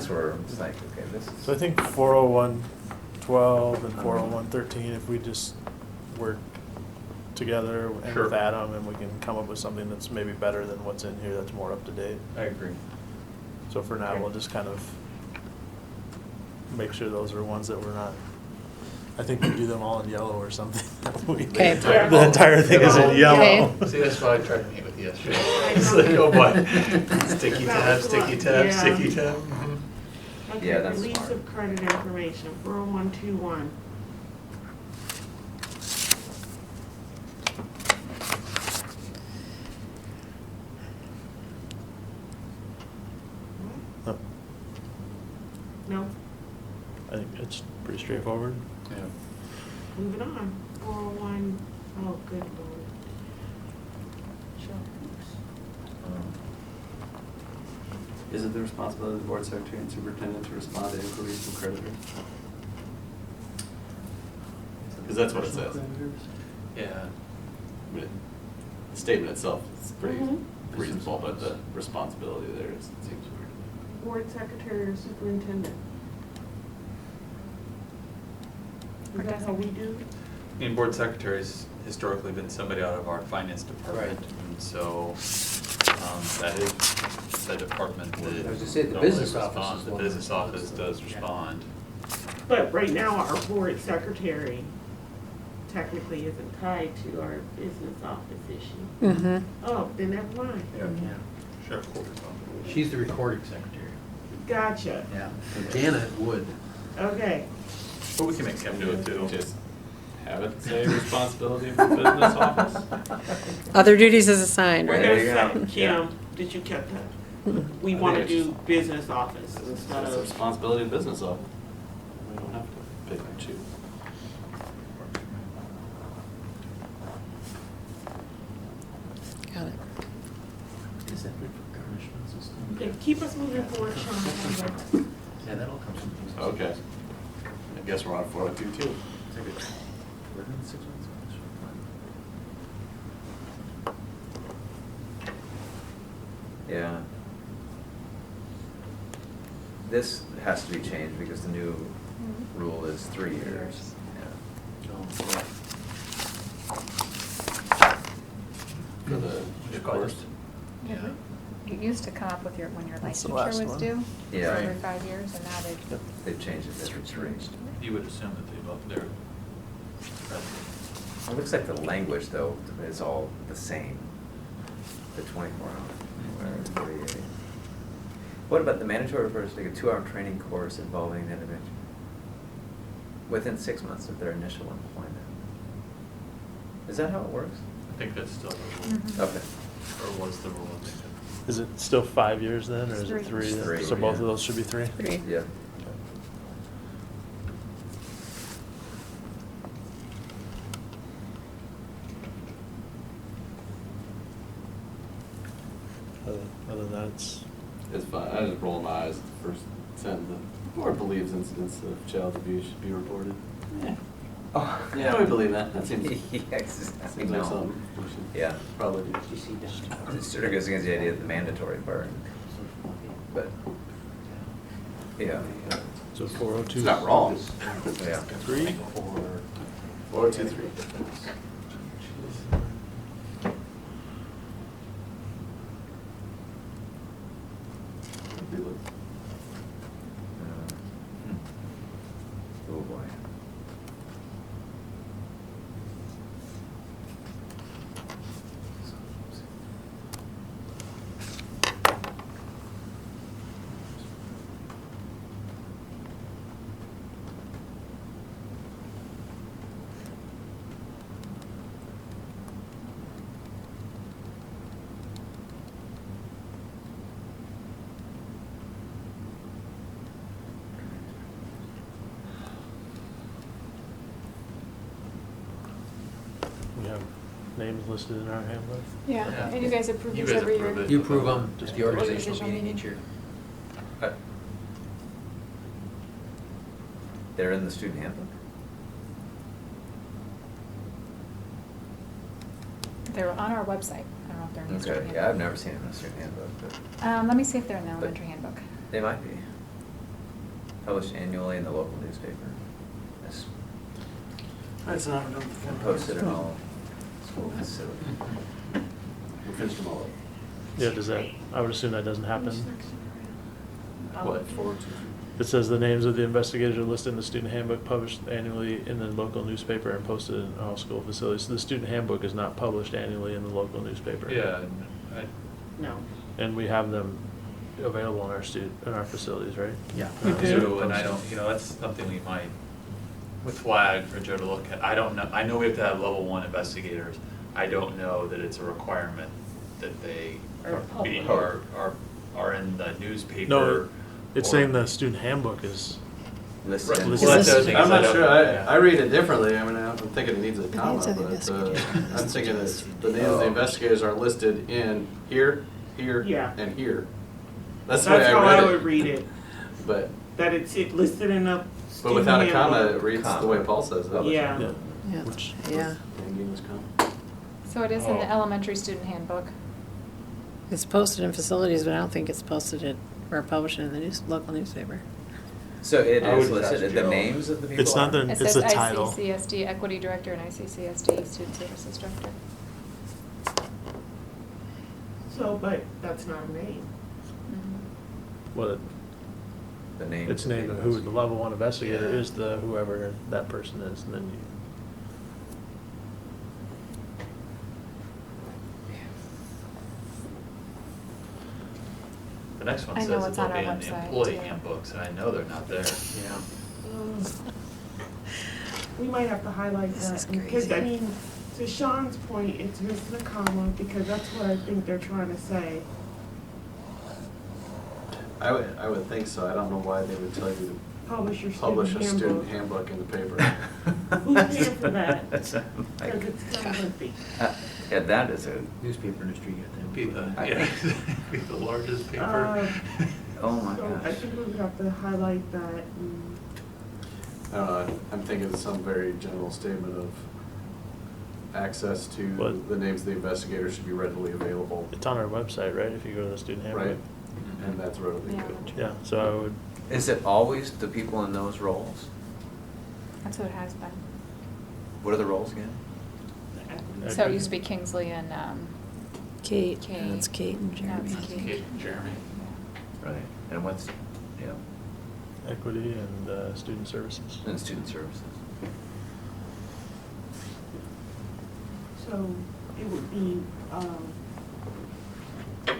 where it's like, okay, this is.
So I think 401.12 and 401.13, if we just work together and
Sure.
with Adam, and we can come up with something that's maybe better than what's in here, that's more up to date.
I agree.
So for now, we'll just kind of make sure those are ones that we're not, I think we do them all in yellow or something.
Okay.
The entire thing is in yellow.
Okay.
See, that's what I tried to meet with you yesterday.
It's like, oh boy, sticky tab,
That was
sticky
a
tab,
lot,
sticky
yeah.
tab.
Okay,
Yeah, that's
release
smart.
of credit information, 40121.
No,
No?
I think it's pretty straightforward.
Yeah.
moving on. 401, oh, good lord.
Is it the responsibility of the board secretary and superintendent to respond to inquiries from creditors? Because that's what it says.
Yeah.
I mean, the statement itself is pretty
Mhm.
reasonable, but the responsibility there seems weird.
Board secretary or superintendent. Is that how we do?
I mean, board secretary's historically been somebody out of our finance department, and so, that is the department that.
I was gonna say, the
normally
business office
responds.
is
The
one
business
that
office
responds.
does respond.
But right now, our board secretary technically isn't tied to our business office issue.
Mm-hmm.
Oh, then never mind.
Sheriff Porter's
She's the recording secretary.
Gotcha.
Yeah. Janet would.
Okay.
But we can make Kim do it too.
Just have it say responsibility for business office.
Other duties is assigned,
We're
right?
There you
gonna
go.
say, Kim, did you get that? We
I
want to
think it's
do business office instead
That's the
of,
responsibility of business office. We don't have to pick and choose.
Got it.
Is that good for garnishment system?
okay, keep us moving forward, Sean.
Yeah, that all comes from business.
Okay. I guess we're on 402 too.
Within 6 months.
Yeah. This has to be changed because the new rule is 3 years. Yeah.
For the course.
Yeah.
It used to come up with your, when your
That's the
licensure
last
was
one.
due,
Yeah.
every 5 years, and now they've.
They've changed it every 3.
You would assume that they've upped their.
It looks like the language, though, is all the same. The 24 hour, 48. What about the mandatory refers to like a 2-hour training course involving an individual within 6 months of their initial employment? Is that how it works?
I think that's still the rule,
Mhm.
Okay.
or was the rule, I think.
Is it still 5 years then, or is it
Three.
3? then?
Three,
So both
yeah.
of those should be 3?
3.
Yeah.
Other than that, it's,
It's fine. I just roll my eyes at the first sentence. The board believes incidents of child abuse should be reported. Yeah.
Oh.
Yeah, we believe that. That seems,
Yes, I
seems like
know.
something we should
Yeah.
probably do.
It sort of goes against the idea of the mandatory part, but, yeah.
so 402.
It's not wrong.
Yeah.
3?
402-3.
Oh, boy.
We have names listed in our handbook.
Yeah,
Yeah.
and you guys approve
You
these
guys
every
approve
year.
it.
You approve them,
Just
just the organizational
organizational
meeting
meeting.
each year.
They're in the student handbook?
They're on our website. I don't know if they're in the
Okay,
student
yeah, I've
handbook.
never seen them in the student handbook, but
Let me see if they're in the elementary handbook.
they might be. Published annually in the local newspaper. Yes.
That's not.
And posted in all school facilities.
We finished them all up.
Yeah, does that, I would assume that doesn't happen.
What, 402-3?
It says the names of the investigators are listed in the student handbook published annually in the local newspaper and posted in all school facilities. So the student handbook is not published annually in the local newspaper.
Yeah,
No.
And we have them available in our facilities, right?
Yeah,
We
we
do.
do, and I don't, that's something we might, with flag for Joe to look at. I don't know, I know we have to have level 1 investigators. I don't know that it's a requirement that they
Are public.
are in the newspaper.
No, it's
or-
saying the student handbook is
listed in.
Well,
Well, that's the other
I'm
thing,
not
is I
sure,
don't-
I read it differently, I mean, I'm thinking it needs a comma,
needs an
but
investigator.
I'm thinking that the names of the investigators are listed in here, here,
Yeah.
and here. That's the way
That's how
I
I
read
would
it,
read it,
but,
that it's listed in a
but
student
without a comma,
handbook.
it reads the way Paul says it.
Yeah.
Yeah.
Yeah,
Which-
yeah.
English comma.
So it is in the
Oh.
elementary student handbook.
It's posted in facilities, but I don't think it's posted in, or published in the local newspaper.
So it
I
is
would trust
listed, the
Joe.
names of the people?
It's not
are?
the,
It
it's
says
the title.
ICCSD Equity Director and ICCSD Student Services Director.
So, but that's not a name.
Well,
The names.
it's
of
named
people.
who the level one investigator
Yeah.
is, the whoever that person is, and then you.
The next one
I
says
know
that
it's
they'll
on
be
our
in the
website,
employee
too.
handbooks, and I know they're not there.
Yeah.
We might have to highlight
This is
that, because, I
crazy.
mean, to Sean's point, it's missing a comma, because that's what I think they're trying to say.
I would think so, I don't know why they would tell you
Publish your
to publish a
student
student
handbook.
handbook in the paper.
Who's paying for that?
That's
Because
like-
it's kind of lengthy.
Yeah, that is a,
Newspaper industry got them.
Be the,
I
yeah,
think-
be the largest paper.
oh my
So I
gosh.
think we have to highlight that.
I'm thinking of some very general statement of access to
What?
the names of the investigators should be readily available,
It's on our website, right, if you go to the student handbook?
right? And that's readily
Yeah.
available.
Yeah, so I would,
Is it always the people in those roles?
That's what it has been.
What are the roles again?
So it used to be Kingsley and,
Kate,
Kate.
that's Kate and
Now
Jeremy.
it's Kate.
Kate and Jeremy.
Right. And what's, yeah,
equity and student services.
and student services.
So it would be,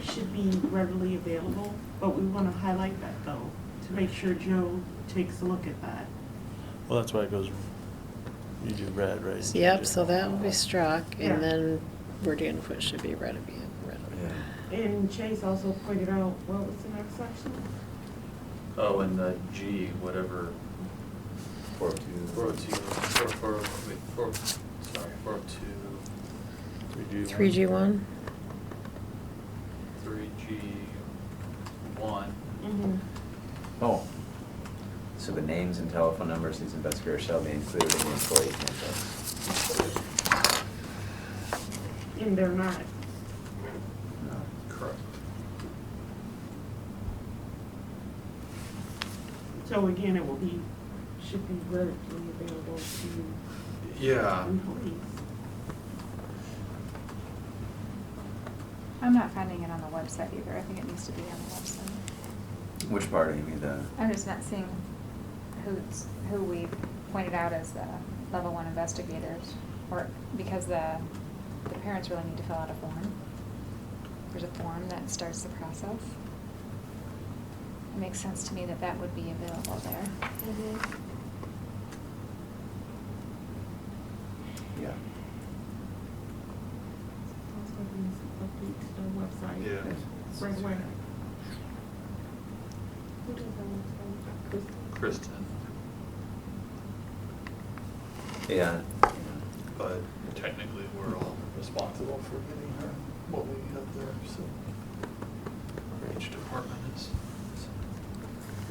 should be readily available, but we want to highlight that though, to make sure Joe takes a look at that.
Well, that's why it goes, you do red, right?
Yep, so that will be struck,
Yeah.
and then we're gonna put should be readily.
And Chase also pointed out, what was the next section?
Oh, and the G, whatever,
402.
402,
3G1?
3G1.
Mm-hmm.
Oh. So the names and telephone numbers of these investigators shall be included in the employee handbook.
And they're not.
No.
Correct.
So again, it will be, should be readily available to
Yeah.
employees.
I'm not finding it on the website either. I think it needs to be on the website.
Which part, you mean the?
I'm just not seeing who we pointed out as the level one investigators, or because the parents really need to fill out a form. There's a form that starts the process. It makes sense to me that that would be available there.
Yeah.
Also needs to update to the website.
Yeah.
Right away. Who does that website?
Kristen,
Yeah.
but technically we're all responsible for getting her what we have there, so. Each department is.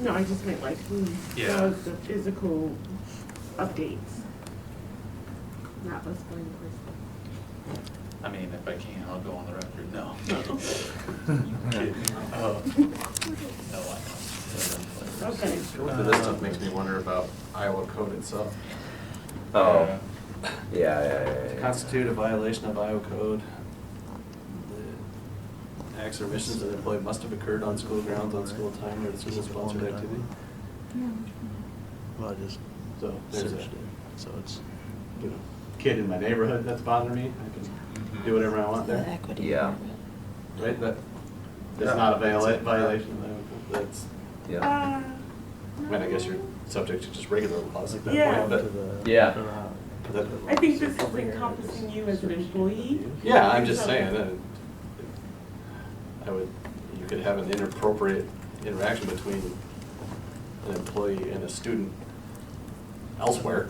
No, I just meant like who
Yeah.
does the physical updates. Not us going Kristen.
I mean, if I can, I'll go on the record, no.
No.
No, I know.
Okay.
But this stuff makes me wonder about Iowa code itself.
Oh. Yeah.
Constitute a violation of Iowa code. The acts or omissions of the employee must have occurred on school grounds, on school time, or the school-sponsored activity.
Well, I just
So there's
searched
a,
it, so it's,
you know, kid in my neighborhood that's bothering me, I can do whatever I want
The
there,
equity.
Yeah.
right? That's not a violation of Iowa code, that's,
Yeah.
I mean, I guess you're subject to just regular laws at that
Yeah.
point,
to
but.
the.
Yeah.
to the-
that-
I think this is encompassing you as an employee.
Yeah, I'm just saying that you could have an inappropriate interaction between an employee and a student elsewhere.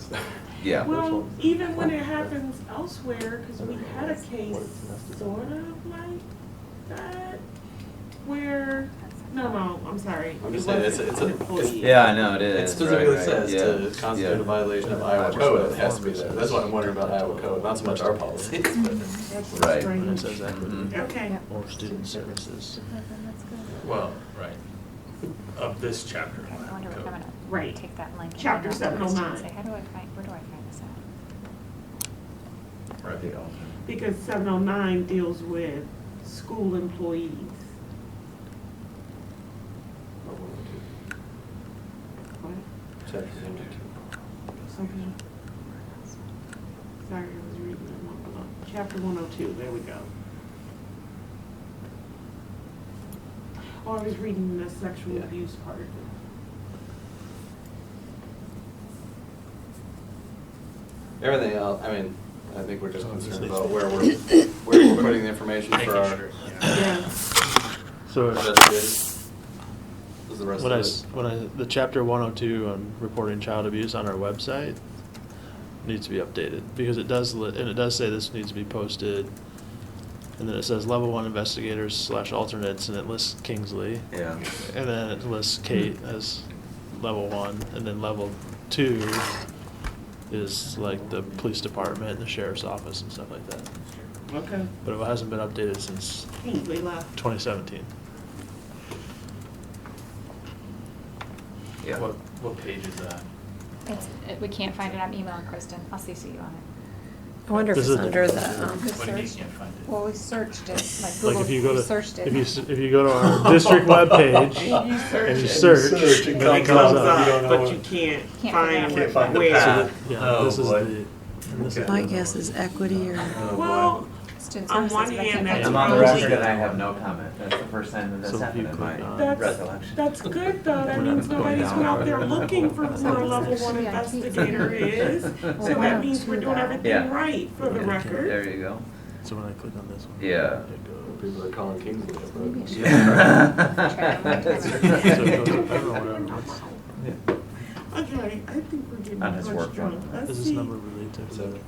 Yeah.
Well, even when it happens elsewhere, because we had a case sort of like that, where, no, I'm sorry.
I'm just
It
saying,
wasn't
it's
an
a-
employee.
Yeah, I know, it
It
is.
specifically
right,
says
yeah,
to constitute
yeah.
a violation of Iowa code, it has to be there. That's what I'm wondering about Iowa code, not so much our policies.
That's
Right.
When it
strange.
says equity
Mhm.
Okay.
or student services.
Well, right. Of this chapter.
I wonder if I'm gonna
Right.
take that link. and
Chapter
then I'll
709.
Say, how do I find, where do I find this at?
Right.
Because 709 deals with school employees. What? Okay. Sorry, I was reading that one below. Chapter 102, there we go. Oh, I was reading the sexual
Yeah.
abuse part of it.
Everything else, I mean, I think we're just
So this
concerned
needs
about
to-
where we're putting the information
Making
for our
sure, yeah.
Yeah.
So
investigators. Is the rest
when
of
I,
it?
s- when I, the chapter 102 on reporting child abuse on our website needs to be updated, because it does, and it does say this needs to be posted, and then it says level 1 investigators / alternates, and it lists Kingsley.
Yeah.
And then it lists Kate as level 1, and then level 2 is like the police department, and the sheriff's office and stuff like that.
Okay.
But it hasn't been updated since
Kingsley left.
2017.
Yeah.
What page is that?
We can't find it, I'm emailing Kristen, I'll CC you on it.
I wonder if
This
it's
is-
under the,
What do you mean you can't find it?
Well, we searched it, like
Like
Google,
if you go
we
to,
searched it.
if you go to our district webpage,
And you search
and you
it.
search,
it
then
It
it
comes
comes up.
up, but you can't
Can't
find
figure out
Can't find the
where.
path.
Yeah,
Oh,
this is
boy.
the, and this is
my
the-
guess is equity or,
Oh, boy.
Well,
Student
on
services,
one
but I
hand,
can't
that's
find
I'm
it.
on the
probably-
record and I have no comment. That's the first time that
So
that's
if you
happened in
click
my
on-
that's,
recollection.
that's good though. That
We're
means
not
nobody's
going
been out
down.
there looking for who our level 1 investigator is. So that means we're doing everything
Yeah.
right for the
Yeah.
record.
There you go.
So when I click on this one.
Yeah.
It goes.
People are calling Kingsley up.
Maybe I should-
Yeah.
Try it one more time.
So it goes up, I don't know what else.
Okay, I think we're getting
On his
much
work
drunk.
phone.
Let's
Is this
see.
number related to?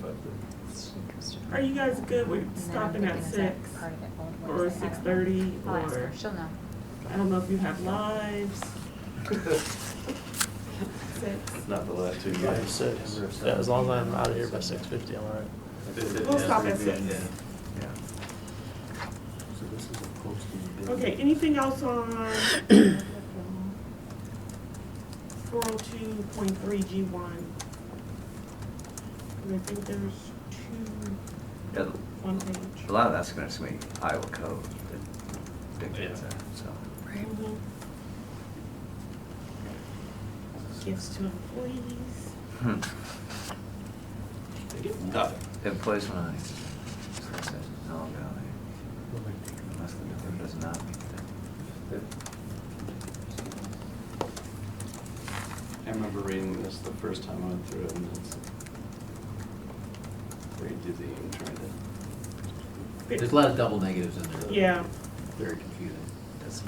Are you guys good with
And then I'm
stopping at
thinking, is that
6?
part of it? What
Or
is it? I don't know.
6:30,
I'll ask her,
or-
she'll know.
I don't know if you have lives. 6.
Not the last 2
Five,
years.
6. Yeah, as long as I'm out of here by 6:50, I'm all right.
We'll stop at 6. Okay, anything else on 402.3 G1? I think there's 2
Yeah,
on page.
a lot of that's gonna be Iowa code. that dictates
Yeah.
that, so.
Mhm. Gifts to employees.
Hmm.
They get nothing.
Employees when I, so it says, no, golly. Unless the number does not meet that.
I remember reading this the first time I went through it, and it's very dizzy and trying to.
There's a lot of double negatives in there.
Yeah.
Very confusing. That's-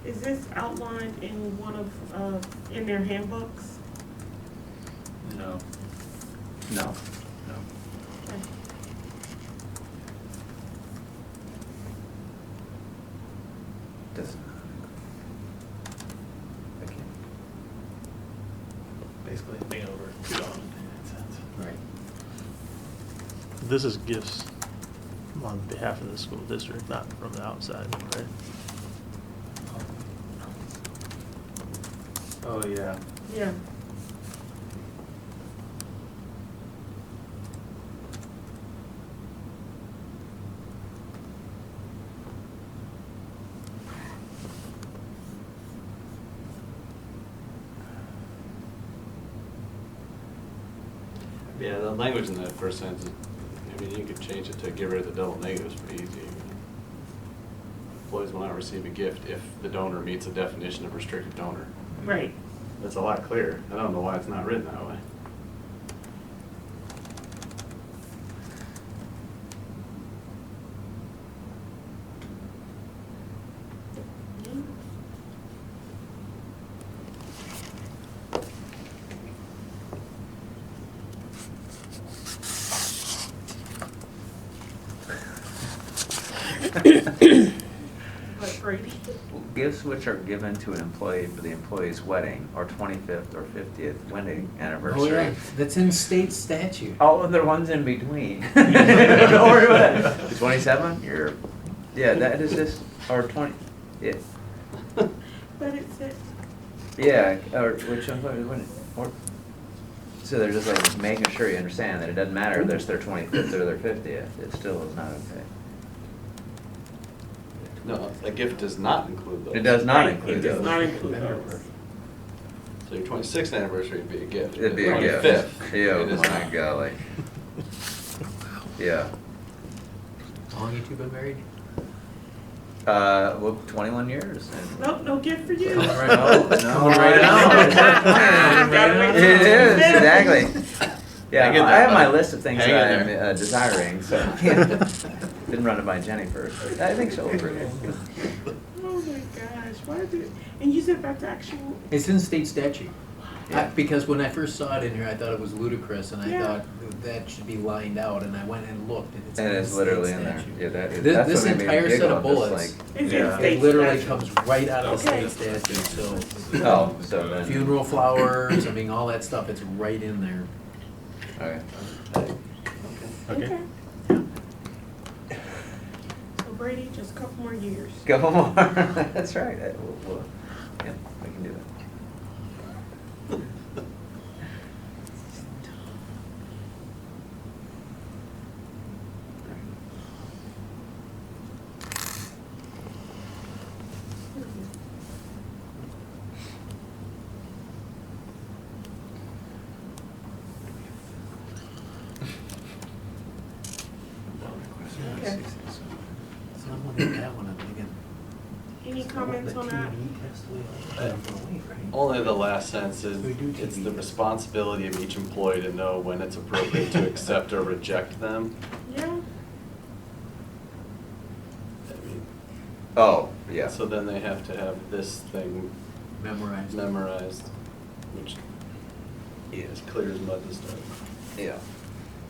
Is this outlined in one of, in their handbooks?
No.
No.
No.
Okay.
Doesn't. I can't.
Basically, being over $2 in cents.
Right.
This is gifts on behalf of the school district, not from the outside, right?
Oh, yeah.
Yeah.
Yeah, the language in that first sentence, I mean, you could change it to get rid of the double negatives pretty easy. Employees will not receive a gift if the donor meets the definition of restricted donor.
Right.
That's a lot clearer. I don't know why it's not written that way.
But Brady,
Gifts which are given to an employee for the employee's wedding or 25th or 50th wedding anniversary.
Oh, yeah, that's in state statute.
Oh, there are ones in between. Don't worry about it. 27, yeah, that is this, or 20, yeah,
but it said,
yeah, or which employee, or, so they're just like making sure you understand that it doesn't matter if there's their 25th or their 50th, it still is not okay.
No, a gift does not include those.
It does not
right,
include
it does
those.
not include those.
So your 26th anniversary would be a gift.
It'd be a gift.
25th,
Yeah,
it is
my
not.
golly. Yeah.
How long you two been married?
Well, 21 years. and-
Nope, no gift for you.
No, no, right now.
Gotta wait till
It is,
25th.
exactly. Yeah,
Hang in
I
there,
have my
buddy.
list of things
Hang
that
in there.
I'm desiring, so didn't run it by Jenny first. But I think she'll approve it.
Oh my gosh, why did it, and you said back to actual,
It's in state statute.
Yeah.
Because when I first saw it in here, I thought it was ludicrous, and I
Yeah.
thought that should be lined out, and I went and looked, and it's in
And
the
it's
state
literally in there.
statute.
Yeah, that is.
This-
that's
this
what made me
entire set
giggle,
of
just
bullets,
like-
it's in
yeah.
state
It literally
statute.
comes right out of the
Okay.
state statute, so
Oh, so then.
funeral flowers, I mean, all that stuff, it's right in there.
Okay.
Okay.
So Brady, just a couple more years.
Couple more. That's right. Yeah, we can do that.
Okay.
So I'm looking at that one, I'm thinking.
Any comments on that?
Only the last sentence is, it's the responsibility of each employee to know when it's appropriate to accept or reject them.
Yeah,
I mean,
Oh, yeah.
so then they have to have this thing
Memorized.
memorized, which is clear as mud to start.
Yeah.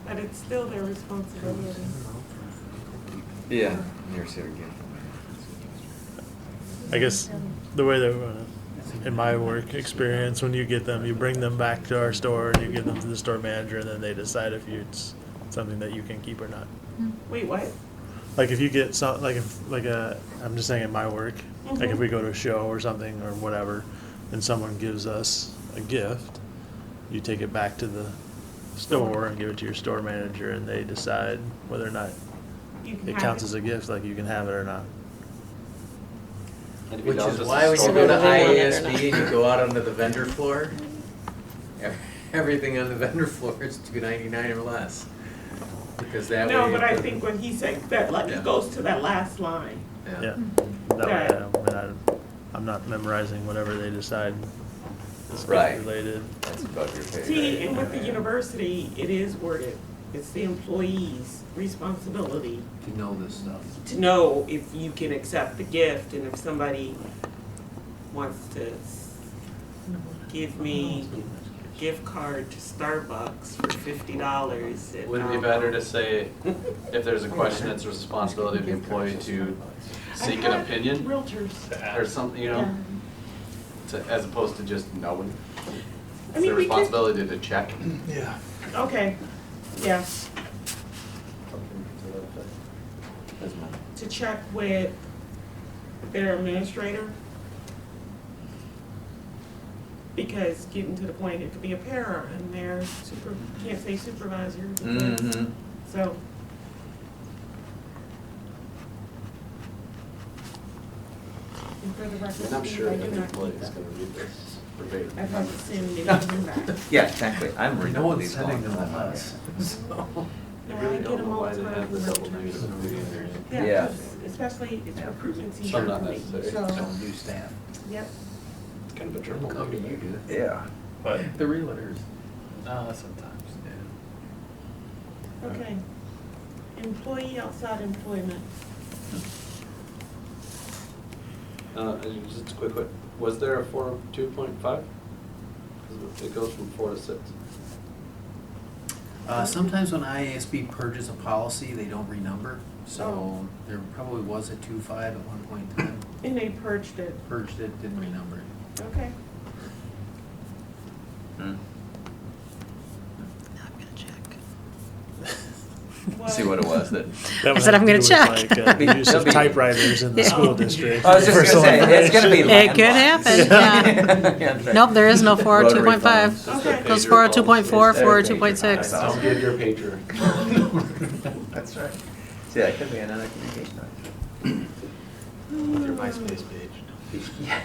but it's still their responsibility.
Yeah. Near Cedar Gift.
I guess the way that, in my work experience, when you get them, you bring them back to our store and you give them to the store manager, and then they decide if it's something that you can keep or not.
Wait, what?
Like if you get some, I'm just saying in my work, like if we go to a show or something or whatever, and someone gives us a gift, you take it back to the store and give it to your store manager, and they decide whether or not
You can
it
have
counts
it.
as a gift, like you can have it or not.
And if you
Which
don't,
is
just
why when you
store
go to
it.
it or not.
IASB and you go out onto the vendor floor, everything on the vendor floor is $2.99 or less. Because that way.
No, but I
it-
think when he said that, like,
Yeah.
it goes to that last line.
Yeah, that way I'm not memorizing whatever they decide is
Right.
related.
That's above your pay
See,
grade.
and with the university, it is worded, it's the employee's responsibility
To know this stuff.
to know if you can accept the gift, and if somebody wants to give me a gift card to Starbucks for $50.
Wouldn't it be better to say, if there's a question, it's the responsibility of the employee to seek an opinion
Realtors.
or something, you know, as opposed to just knowing?
I
It's
mean,
their
we could-
responsibility to check.
Yeah.
Okay, yeah,
Something to that effect.
Doesn't matter.
to check with their administrator. Because getting to the point, it could be a para and their can't say supervisor. because-
Mm-hmm.
So. And for the record,
And I'm sure
I do
every
not
employee
keep
is
that.
gonna read this verbatim.
I've had to send anything back.
Yeah, exactly. I'm reading
No
all
one's
these
sending
going
them
from
to
that.
us.
I
No, I
really
get
don't
them
know
all
why
the
they
time
have
from
the double
realtors.
negative including there.
Yeah,
Yeah.
'cause especially it's
Yeah.
recruitment season
Some not
for me,
necessary.
so,
New staff.
yep.
Kind of a triple
Come to
negative.
you, do.
Yeah.
But,
The realtors.
sometimes.
Okay. Employee outside employment.
Just a quick, was there a 4.2.5? It goes from 4 to 6.
Sometimes when IASB purges a policy, they don't renumber, so
Oh.
there probably was a 2.5 at one point in time.
And they purged it.
Purged it, didn't renumber it.
Okay.
Hmm.
I'm gonna check.
See what it was that.
That would
said,
have
I'm
to
gonna
do with,
check.
like, the use
There'll
of
be-
typewriters in the
Yeah.
school district.
I was just gonna
Personal
say, it's gonna be
information.
It could happen, yeah.
Yeah, that's right.
Nope, there is no
Rotary
402.5.
phones.
Okay.
Goes 402.4,
There,
402.6.
Don't give your pager.
That's right. See, that could be another communication.
Your MySpace page.
Yeah.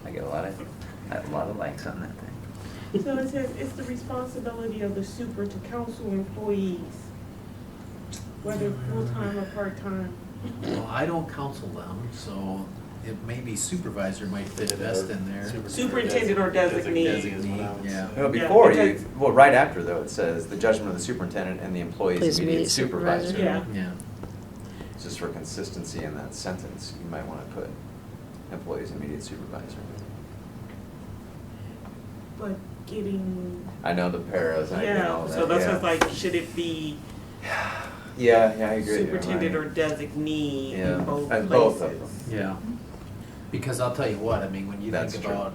I get I have a lot of likes on that thing.
So it says it's the responsibility of the super to counsel employees, whether full-time or part-time.
Well, I don't counsel them, so it may be supervisor might fit best in there.
Superintendent or designee.
is what I would
Yeah.
say.
No,
Yeah,
before
because-
you, well, right after though, it says the judgment of the superintendent and the employee's
Please
immediate
immediate supervisor.
supervisor.
Yeah.
Yeah.
Just for consistency in that sentence, you might want to put employee's immediate supervisor.
But getting,
I know the paras, I know
yeah,
that,
so that's
yeah.
what's like, should it be
Yeah, I agree.
superintendent
you're
or
right.
designee
Yeah,
in both
and
places?
both of them.
Yeah. Because I'll tell you what, I mean, when you
That's
think
true.
about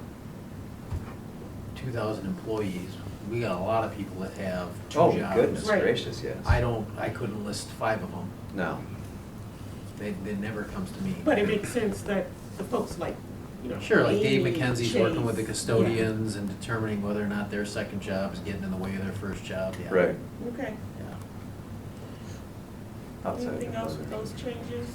2,000 employees, we got a lot of people that have two
Oh,
jobs.
goodness
Right.
gracious, yes.
I couldn't list 5 of them.
No.
They never comes to me.
But it makes sense that the folks like, you know.
Sure, like Dave
Amy,
McKenzie's working with the
Chase,
custodians and determining whether or not their second job is getting in the way of their first job, yeah.
Right.
Yeah. Okay.
Yeah.
Outside
Anything else
of
with those changes?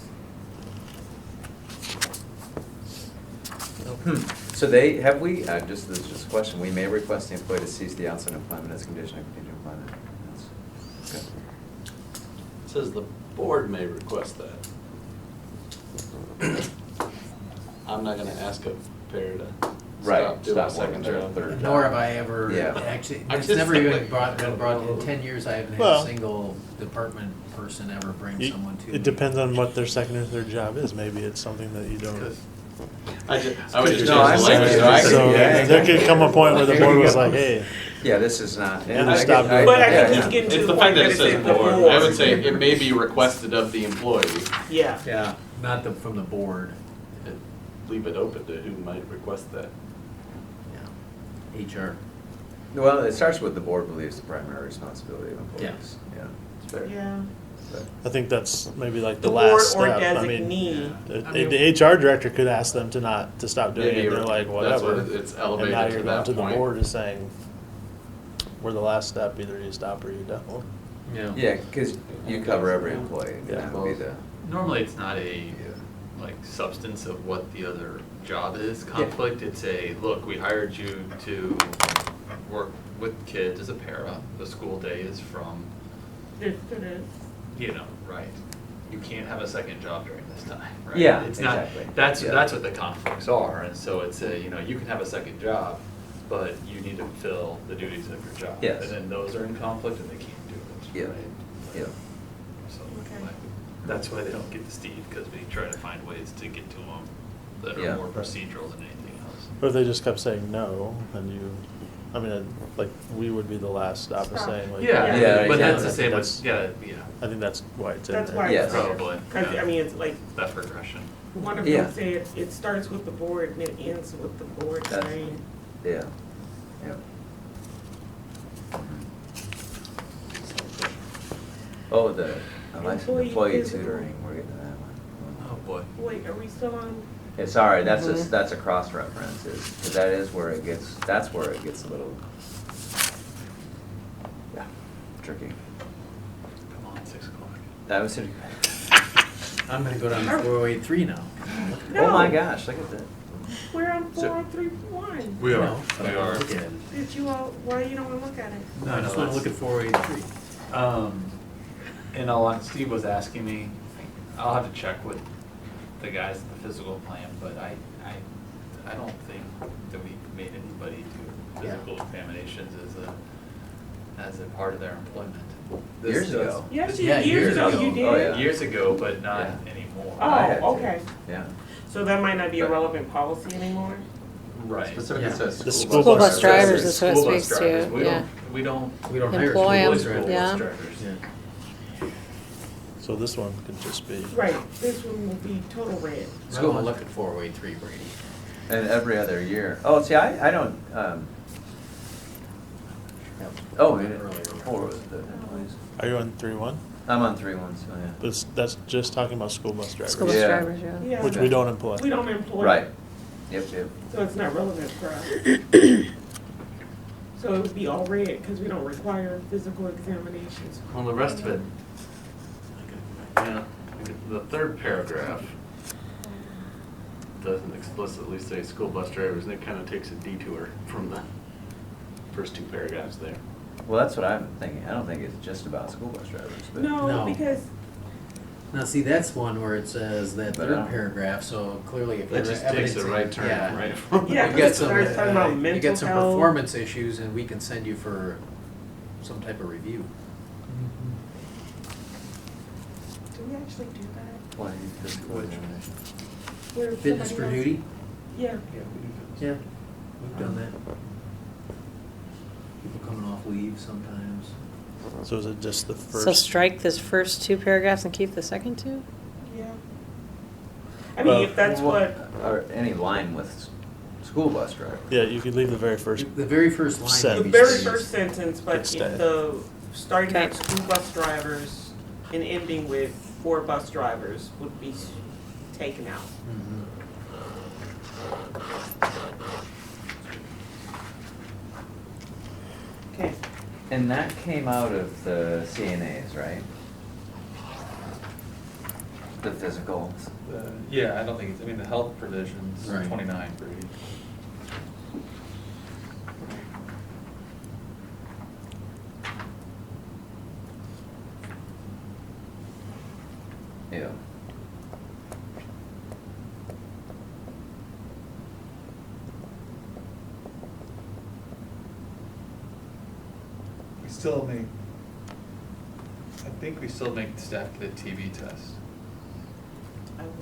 So they, have we, this is just a question, we may request the employee to cease the outside employment as a condition of continued employment. That's good.
It says the board may request that. I'm not gonna ask a pair to
Right,
stop doing a
stop
second
working their
job.
third
Nor have I ever,
Yeah.
actually,
I
it's
just
never
think
even
like-
been brought, in 10 years, I haven't had
Well-
a single department person ever bring
You-
someone to me.
It depends on what their second or third job is. Maybe it's something that you don't.
I would just change
No, I
the
see what
language.
you're saying.
So
Yeah,
there could come a point where the
There
board
you
was
go.
like, hey,
Yeah, this is not.
Either
I
stop
get-
doing
But I
Yeah,
think he's
yeah.
getting to
It's
the
the
point
fact that
that
it
it
says
says the
board.
board.
I would say it may be requested of the employee.
Yeah.
Yeah, not the, from the board,
Leave it open to who might request that.
yeah. HR.
Well, it starts with the board believes the primary responsibility of employees. Yeah. It's fair.
Yeah.
But-
I think that's maybe like
The
the
board
last
or
step. I mean,
designee.
the HR director could ask them to stop doing
Maybe
it. They're like,
that's
whatever.
what it's
And
elevated
now
to
you're
that
going to the
point.
board is saying, we're the last step. Either you stop or you don't.
Yeah, because you cover every employee, and
Yeah.
that would be the,
Normally, it's not a, like, substance of what the other job is conflict. It's a, look, we hired you to work with kids as a para. The school day is from,
It is.
you know, right? You can't have a second job during this time, right?
Yeah,
It's not,
exactly.
that's
Yeah.
what the conflicts are, and so it's a, you know, you can have a second job, but you need to fulfill the duties of your job.
Yes.
And then those are in conflict and they can't do it,
Yeah.
right?
yeah.
So,
Okay.
like, that's why they don't get to Steve, because we try to find ways to get to them that
Yeah.
are more procedural than anything else.
But if they just kept saying no, and you, I mean, like, we would be the last stop of
Stop.
saying like.
Yeah,
Yeah,
but that's
I
the
think
same
that's-
with, yeah,
I think that's why it's in
That's
there.
why
Yes.
it's there.
Probably,
Cause,
yeah.
I mean, it's like,
that progression.
one of
Yeah.
them said, it starts with the board and it ends with the board
That's-
saying,
Yeah, yeah. Oh, the licensed
Employee
employee
physical.
tutoring, we're getting to that one.
Oh, boy.
wait, are we still on?
Yeah, sorry, that's
Mhm.
that's a cross-reference, because that is where it gets, that's where it gets a little, yeah, tricky.
Come on, 6 o'clock.
That was,
I'm gonna go down to 4083 now.
oh my
No.
gosh, look at that.
We're on
So-
4031.
We are,
No, but
we
I wanna
are.
look at it.
Did you all, why you don't wanna look at it?
No,
I
no,
just wanna
that's-
look at 483.
In all honesty, Steve was asking me, I'll have to check with the guys at the physical plan, but I don't think that we made anybody do physical examinations as a part of their employment. This
Years
does-
ago.
Yes,
Yeah,
years
years
ago
ago.
you did.
Oh, yeah.
Years ago, but not
Yeah.
anymore.
I had
Oh,
to.
okay.
Yeah.
So that might not be a relevant policy anymore?
Right.
Specifically
Yeah.
says
The
school
School bus
bus
drivers is what it
School bus
speaks
drivers.
to,
We
yeah.
We don't
We don't hire
Employ
school
'em,
bus
school bus
yeah.
drivers.
Yeah.
So this one could just be,
Right, this one will be total red.
Let's go and look at 403, Brady.
And every other year. Oh, see, I don't, oh,
Earlier.
4 was the employees.
are you on 3-1?
I'm on 3-1, so yeah.
That's just talking about school bus drivers.
School bus
Yeah.
drivers, yeah.
Yeah.
Which we don't employ.
We don't employ.
Right. Yep.
So it's not relevant for us. So it would be all red because we don't require physical examinations.
Well, the rest of it, yeah, the third paragraph doesn't explicitly say school bus drivers, and it kind of takes a detour from the first 2 paragraphs there.
Well, that's what I'm thinking. I don't think it's just about school bus drivers, but.
No,
No.
because,
Now, see, that's one where it says that
But,
third paragraph, so clearly if you're
That just takes the
evidencing-
right turn,
yeah.
right? from-
Yeah,
You've got
because
some,
they're talking about
you
mental
get some
health.
performance issues and we can send you for some type of review.
do we actually do that?
Why, physical examination?
Where
Fitness for
somebody else-
duty?
Yeah.
Yeah, we've done that. People coming off leave sometimes.
So is it just the first?
So strike this first 2 paragraphs and keep the second 2?
Yeah. I mean,
Well,
if that's what,
Or any line with school bus driver.
Yeah, you could leave the very first.
The very first line.
Sentence.
the
would be
very
changed.
first sentence, but
Could stay.
the, starting at
Okay.
school bus drivers and ending with 4 bus drivers would be taken out.
Mhm.
Okay.
And that came out of the CNAs, right? The physical.
Yeah, I don't think it's, I mean, the health provision's
Right.
29, Brady.
Yeah.
We still make, I think we still make staff get a TB test.
I would-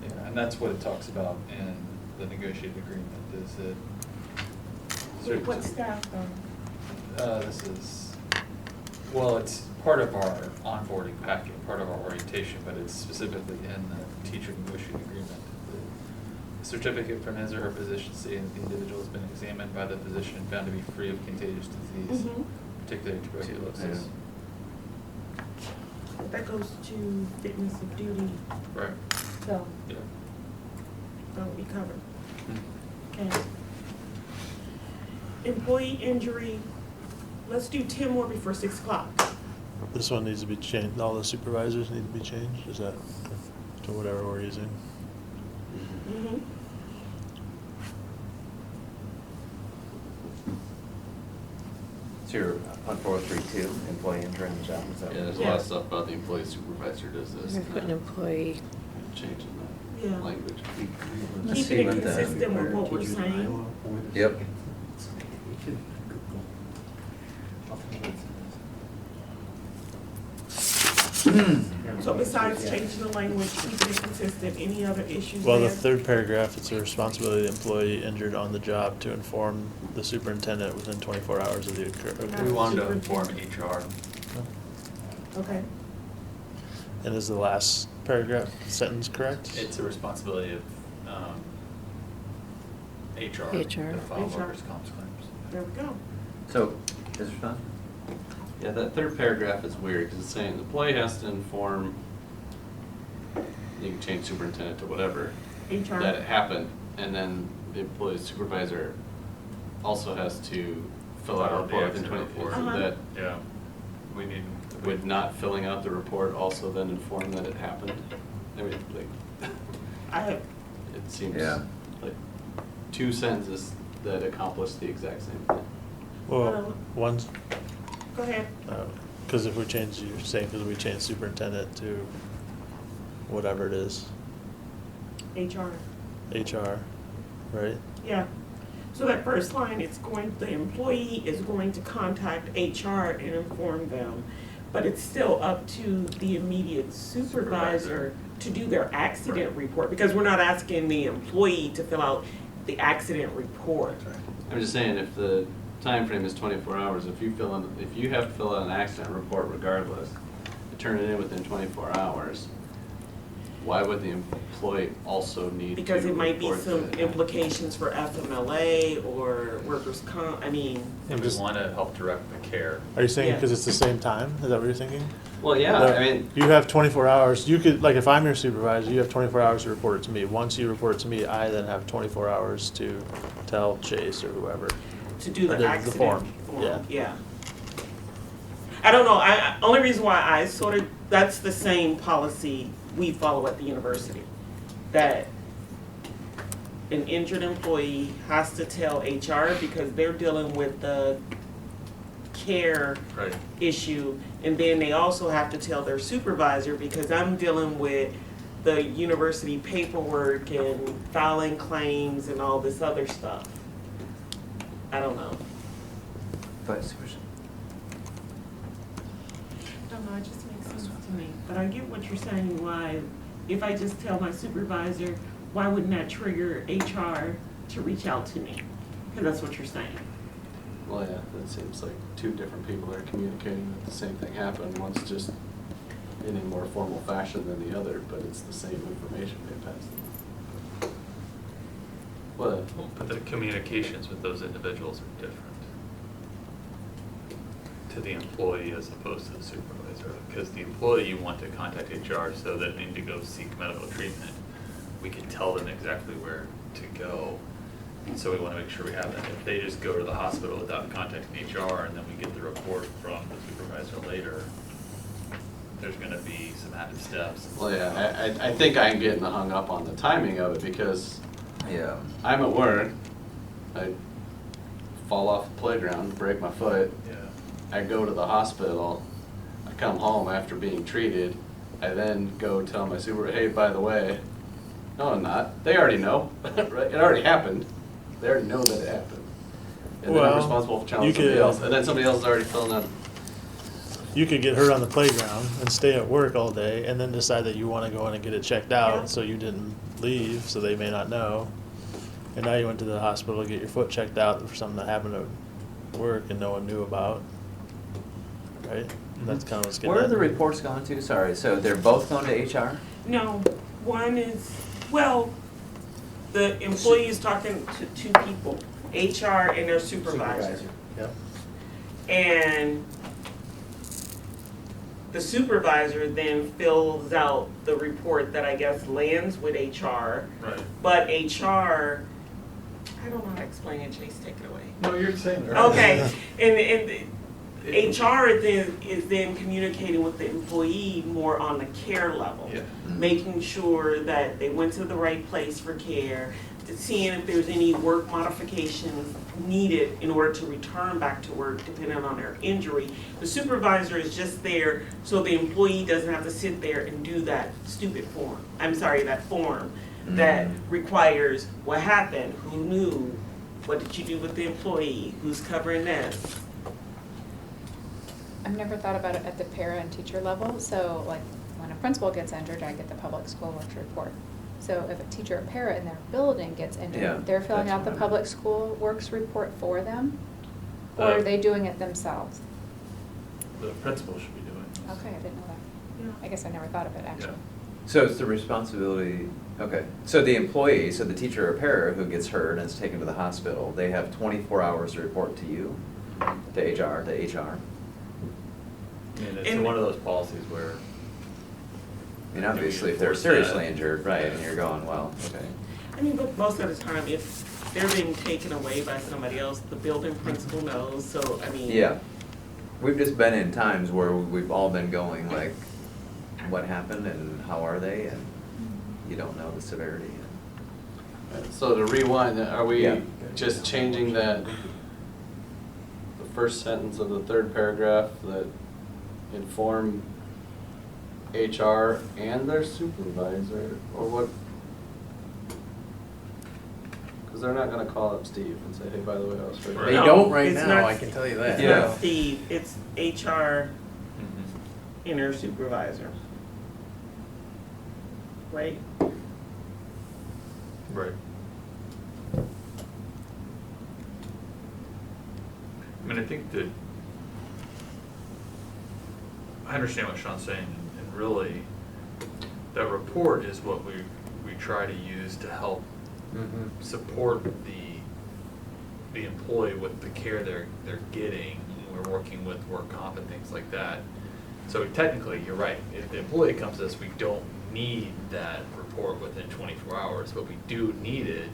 Yeah, and that's what it talks about in the negotiated agreement, is that.
Wait, what staff though?
This is, well, it's part of our onboarding packet, part of our orientation, but it's specifically in the teacher negotiated agreement. The certificate from his or her position stating that the individual has been examined by the physician and found to be free of contagious disease,
Mhm.
particularly tuberculosis.
That goes to fitness of duty,
Right,
so
yeah.
that'll be covered. Okay. Employee injury, let's do 10 more before 6 o'clock.
This one needs to be changed, all the supervisors need to be changed, is that to whatever we're using?
Mm-hmm.
So you're on 432, employee injury in the job, is that?
Yeah, there's a lot of stuff about the employee supervisor does this.
We're putting employee,
Changing
Yeah.
the language.
Let's
Keeping
see
it
what the-
consistent with what we're saying.
Yep.
So besides changing the language, keeping it consistent, any other issues
Well, the
there?
3rd paragraph, it's a responsibility of the employee injured on the job to inform the superintendent within 24 hours of the occurrence.
We wanted to inform HR.
Okay.
And is the last paragraph sentence correct?
It's a responsibility of HR.
HR.
To file
HR.
workers' comp claims.
There we go.
So, is there fun?
Yeah, that third paragraph is weird, because it's saying the employee has to inform, you can change superintendent to whatever,
HR.
that it happened, and then the employee supervisor also has to fill out a
File the
report within
accident
20,
report.
Uh-huh.
that,
Yeah, we need.
would not filling out the report also then inform that it happened? I mean, like,
I have,
it seems
Yeah.
like 2 sentences that accomplish the exact same thing.
Well, one's,
go ahead.
because if we change, you're saying because we change superintendent to whatever it is,
HR.
HR, right?
Yeah. So that first line, it's going, the employee is going to contact HR and inform them, but it's still up to the immediate supervisor to do their accident report, because we're not asking the employee to fill out the accident report.
I'm just saying, if the time frame is 24 hours, if you have to fill out an accident report regardless, and turn it in within 24 hours, why would the employee also need to
Because it might be
report
some
the-
implications for FMLA or workers' comp, I mean,
And we want to help direct the care.
Are you saying
Yeah.
because it's the same time? Is that what you're thinking?
Well, yeah, I mean,
You have 24 hours. You could, like, if I'm your supervisor, you have 24 hours to report it to me. Once you report it to me, I then have 24 hours to tell Chase or whoever.
to do the
The
accident
form,
form,
yeah.
I don't know, only reason why I sort of, that's the same policy we follow at the university. That an injured employee has to tell HR because they're dealing with the care
Right.
issue. And then they also have to tell their supervisor because I'm dealing with the university paperwork and filing claims and all this other stuff. I don't know.
Vice versa.
I don't know, it just makes sense to me. But I get what you're saying, why, if I just tell my supervisor, why wouldn't that trigger HR to reach out to me? Because that's what you're saying.
well, yeah, that seems like two different people are communicating that the same thing happened. One's just in a more formal fashion than the other, but it's the same information they passed. What?
But the communications with those individuals are different to the employee as opposed to the supervisor. Because the employee, you want to contact HR so that they need to go seek medical treatment. We can tell them exactly where to go. And so we want to make sure we have that. If they just go to the hospital without contacting HR and then we get the report from the supervisor later, there's going to be some added steps.
Well, yeah, I think I'm getting hung up on the timing of it because
Yeah.
I'm at work, I fall off the playground, break my foot,
Yeah.
I go to the hospital, I come home after being treated, I then go tell my supervisor, hey, by the way, no, I'm not, they already know, right? It already happened, they already know that it happened. And then I'm
Well,
responsible for telling
you
somebody
could-
else, and then somebody else is already filling out.
You could get hurt on the playground and stay at work all day and then decide that you want to go in and get it checked out,
Yeah.
so you didn't leave, so they may not know. And now you went to the hospital to get your foot checked out for something that happened at work and no one knew about. Right? That's kind of what's getting
Where are
at.
the reports going to? Sorry, so they're both going to HR?
No, one is, well, the employee is talking to two people, HR and their supervisor.
Yep.
And the supervisor then fills out the report that I guess lands with HR.
Right.
But HR, I don't know how to explain it, Chase, take it away.
No, you're saying that.
Okay, and HR is then communicating with the employee more on the care level.
Yeah.
Making sure that they went to the right place for care, seeing if there's any work modifications needed in order to return back to work depending on their injury. The supervisor is just there so the employee doesn't have to sit there and do that stupid form. I'm sorry, that form that requires what happened, who knew, what did you do with the employee, who's covering this.
I've never thought about it at the para and teacher level, so like when a principal gets injured, I get the public school works report. So if a teacher or para in their building gets
Yeah,
injured, they're filling
that's
out the
what I
public
meant.
school works report for them? Or are they doing it themselves?
The principal should be doing this.
Okay, I didn't know that. I guess I never thought of it actually.
So it's the responsibility, okay, so the employee, so the teacher or para who gets hurt and is taken to the hospital, they have 24 hours to report to you, to HR, to HR.
I mean, it's
And-
one of those policies where.
I mean, obviously, if they're
Enforce that.
seriously injured, right, and you're going, well, okay.
I mean, but most of the time, if they're being taken away by somebody else, the building principal knows, so, I mean.
Yeah. We've just been in times where we've all been going like, what happened and how are they? And you don't know the severity.
So to rewind, are we
Yeah.
just changing that, the first sentence of the third paragraph that inform HR and their supervisor, or what? Because they're not gonna call up Steve and say, hey, by the way, I was hurt.
Right.
They
No,
don't right
it's
now,
not-
I can tell you that.
It's
Yeah.
not Steve, it's HR and their supervisor. Right?
Right. mean, I think that, I understand what Sean's saying, and really, that report is what we try to use to help support the employee with the care they're getting. We're working with work comp and things like that. So technically, you're right. If the employee comes to us, we don't need that report within 24 hours, but we do need it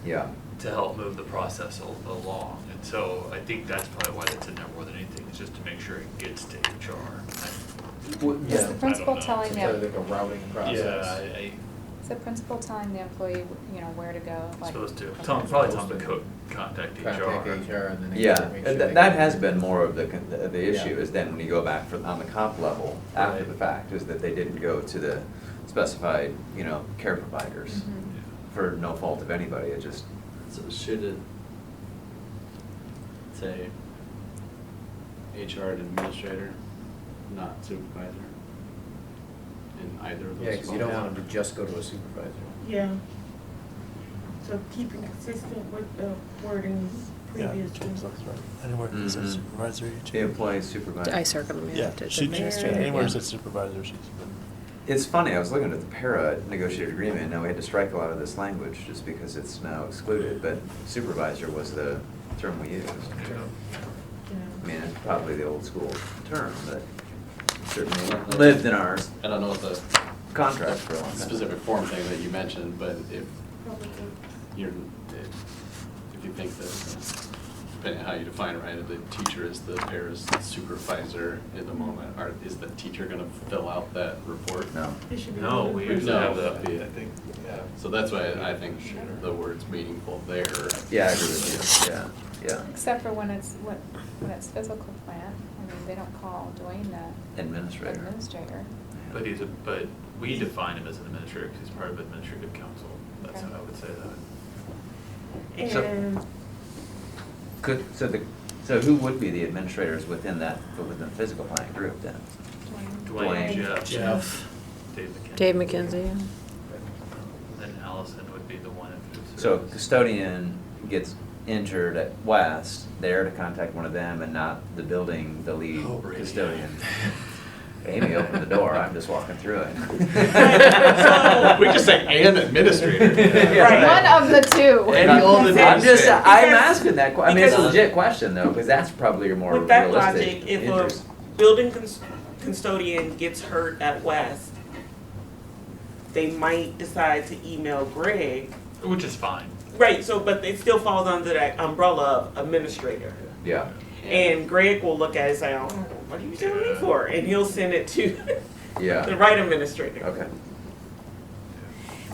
Yeah.
to help move the process along. And so I think that's probably why it's in there more than anything, is just to make sure it gets to HR.
Is the principal telling
Kind of
them,
like a routing process.
is the principal telling the employee, you know, where to go?
I'm
like-
supposed to.
Okay.
Probably tell them to contact HR.
Contact HR and then.
Yeah,
make sure they-
that has been more of the issue,
Yeah.
is then when you go back on the comp level after
Right.
the fact, is that they didn't go to the specified, care providers
Mhm.
for no fault of anybody, it just,
So should it say HR and administrator, not supervisor? In either of those?
Yeah, because you don't
spots?
want them to just go to a supervisor.
Yeah. So keeping consistent with the wording
Yeah,
previously.
change that's right. Anywhere it says
Mhm.
supervisor, you change.
the employee supervisor.
I circled them,
Yeah,
yeah, it's
she,
administrator,
anywhere
yeah.
it says supervisor, she's been.
It's funny, I was looking at the para negotiated agreement, and now we had to strike a lot of this language just because it's now excluded, but supervisor was the term we used. I mean, it's probably the old school term, but certainly lived in our
I don't know what the
contract for a long time.
specific form thing that you mentioned, but if you're, if you think that, depending on how you define it, right, the teacher is the para's supervisor in the moment, is the teacher gonna fill out that report?
No.
It should be
No,
the
we
principal.
usually have
No,
the,
that'd be-
I think, yeah.
So that's why I think the word's meaningful there.
Yeah, I agree with you, yeah.
Except for when it's physical plant, I mean, they don't call Dwayne the
Administrator.
administrator.
But we define him as an administrator because he's part of administrative council. That's
Okay.
how I would say that.
And
So who would be the administrators within the physical plant group then?
Dwayne,
Dwayne.
Jeff, Dave McKenzie.
Dave McKenzie, yeah.
Then Allison would be the one in food
So
service.
custodian gets injured at West, they're to contact one of them and not the lead
Oh, really?
custodian. Amy opened the door, I'm just walking through it.
We just say and administrator.
Right.
One of the two.
Any old
I'm
administrator.
asking that, I mean, it's a
Because-
legit question though, because that's probably your more
with that
realistic
logic, if
interest.
a building custodian gets hurt at West, they might decide to email Greg.
Which is fine.
Right, so, but it still falls under that umbrella of administrator.
Yeah,
And Greg will look at it and say, oh, what are you telling me for? And he'll send it to the
yeah,
right administrator.
okay.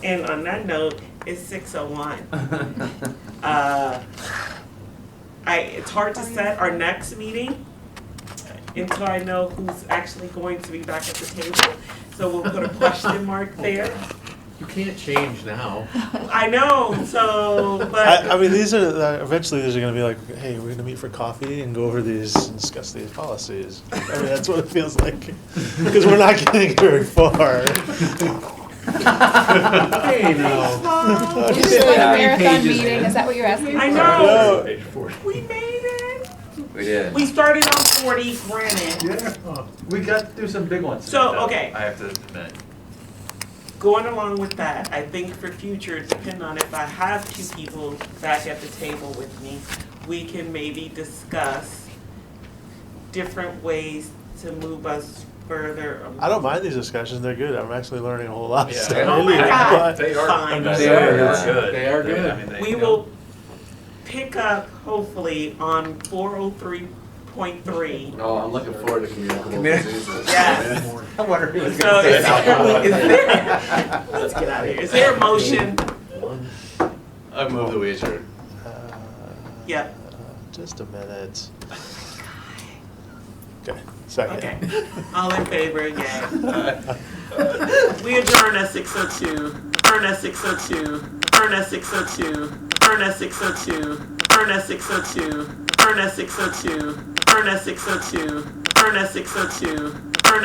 And on that note, it's 6:01. It's hard to set our next meeting until I know who's actually going to be back at the table. So we'll put a question mark there.
You can't change now.
I know, so,
I
but,
mean, these are, eventually these are gonna be like, hey, we're gonna meet for coffee and go over these and discuss these policies. I mean, that's what it feels like, because we're not getting very far.
Hey, now.
You just want a
Yeah.
marathon
Pages
meeting,
in.
is that what you're asking?
I
for?
know.
Page 40.
We made it.
We did.
We started on 40, granted.
Yeah. We got to do some big ones.
So,
tonight, though,
okay.
I have to admit.
Going along with that, I think for future, depending on if I have two people back at the table with me, we can maybe discuss different ways to move us further.
I don't mind these discussions, they're good, I'm actually learning a whole lot.
Yeah.
so I
Oh my
really-
God.
but-
They are.
Fine.
They are
Yeah.
good.
They are good.
I mean, they,
We
you know,
will pick up hopefully on 403.3.
Oh, I'm looking forward to communicable
Communi-
diseases.
Yes.
I wonder who was
So
gonna say
is
it out loud.
there, let's get out of here. Is there a motion?
I move that we adjourn.
Yep.
Just a minute. Okay, second.
Okay. All in favor, yay. We adjourn at 6:02. Adjourn at 6:02. Adjourn at 6:02. Adjourn at 6:02. Adjourn at 6:02. Adjourn at 6:02. Adjourn at 6:02. Adjourn at 6:02. Adjourn at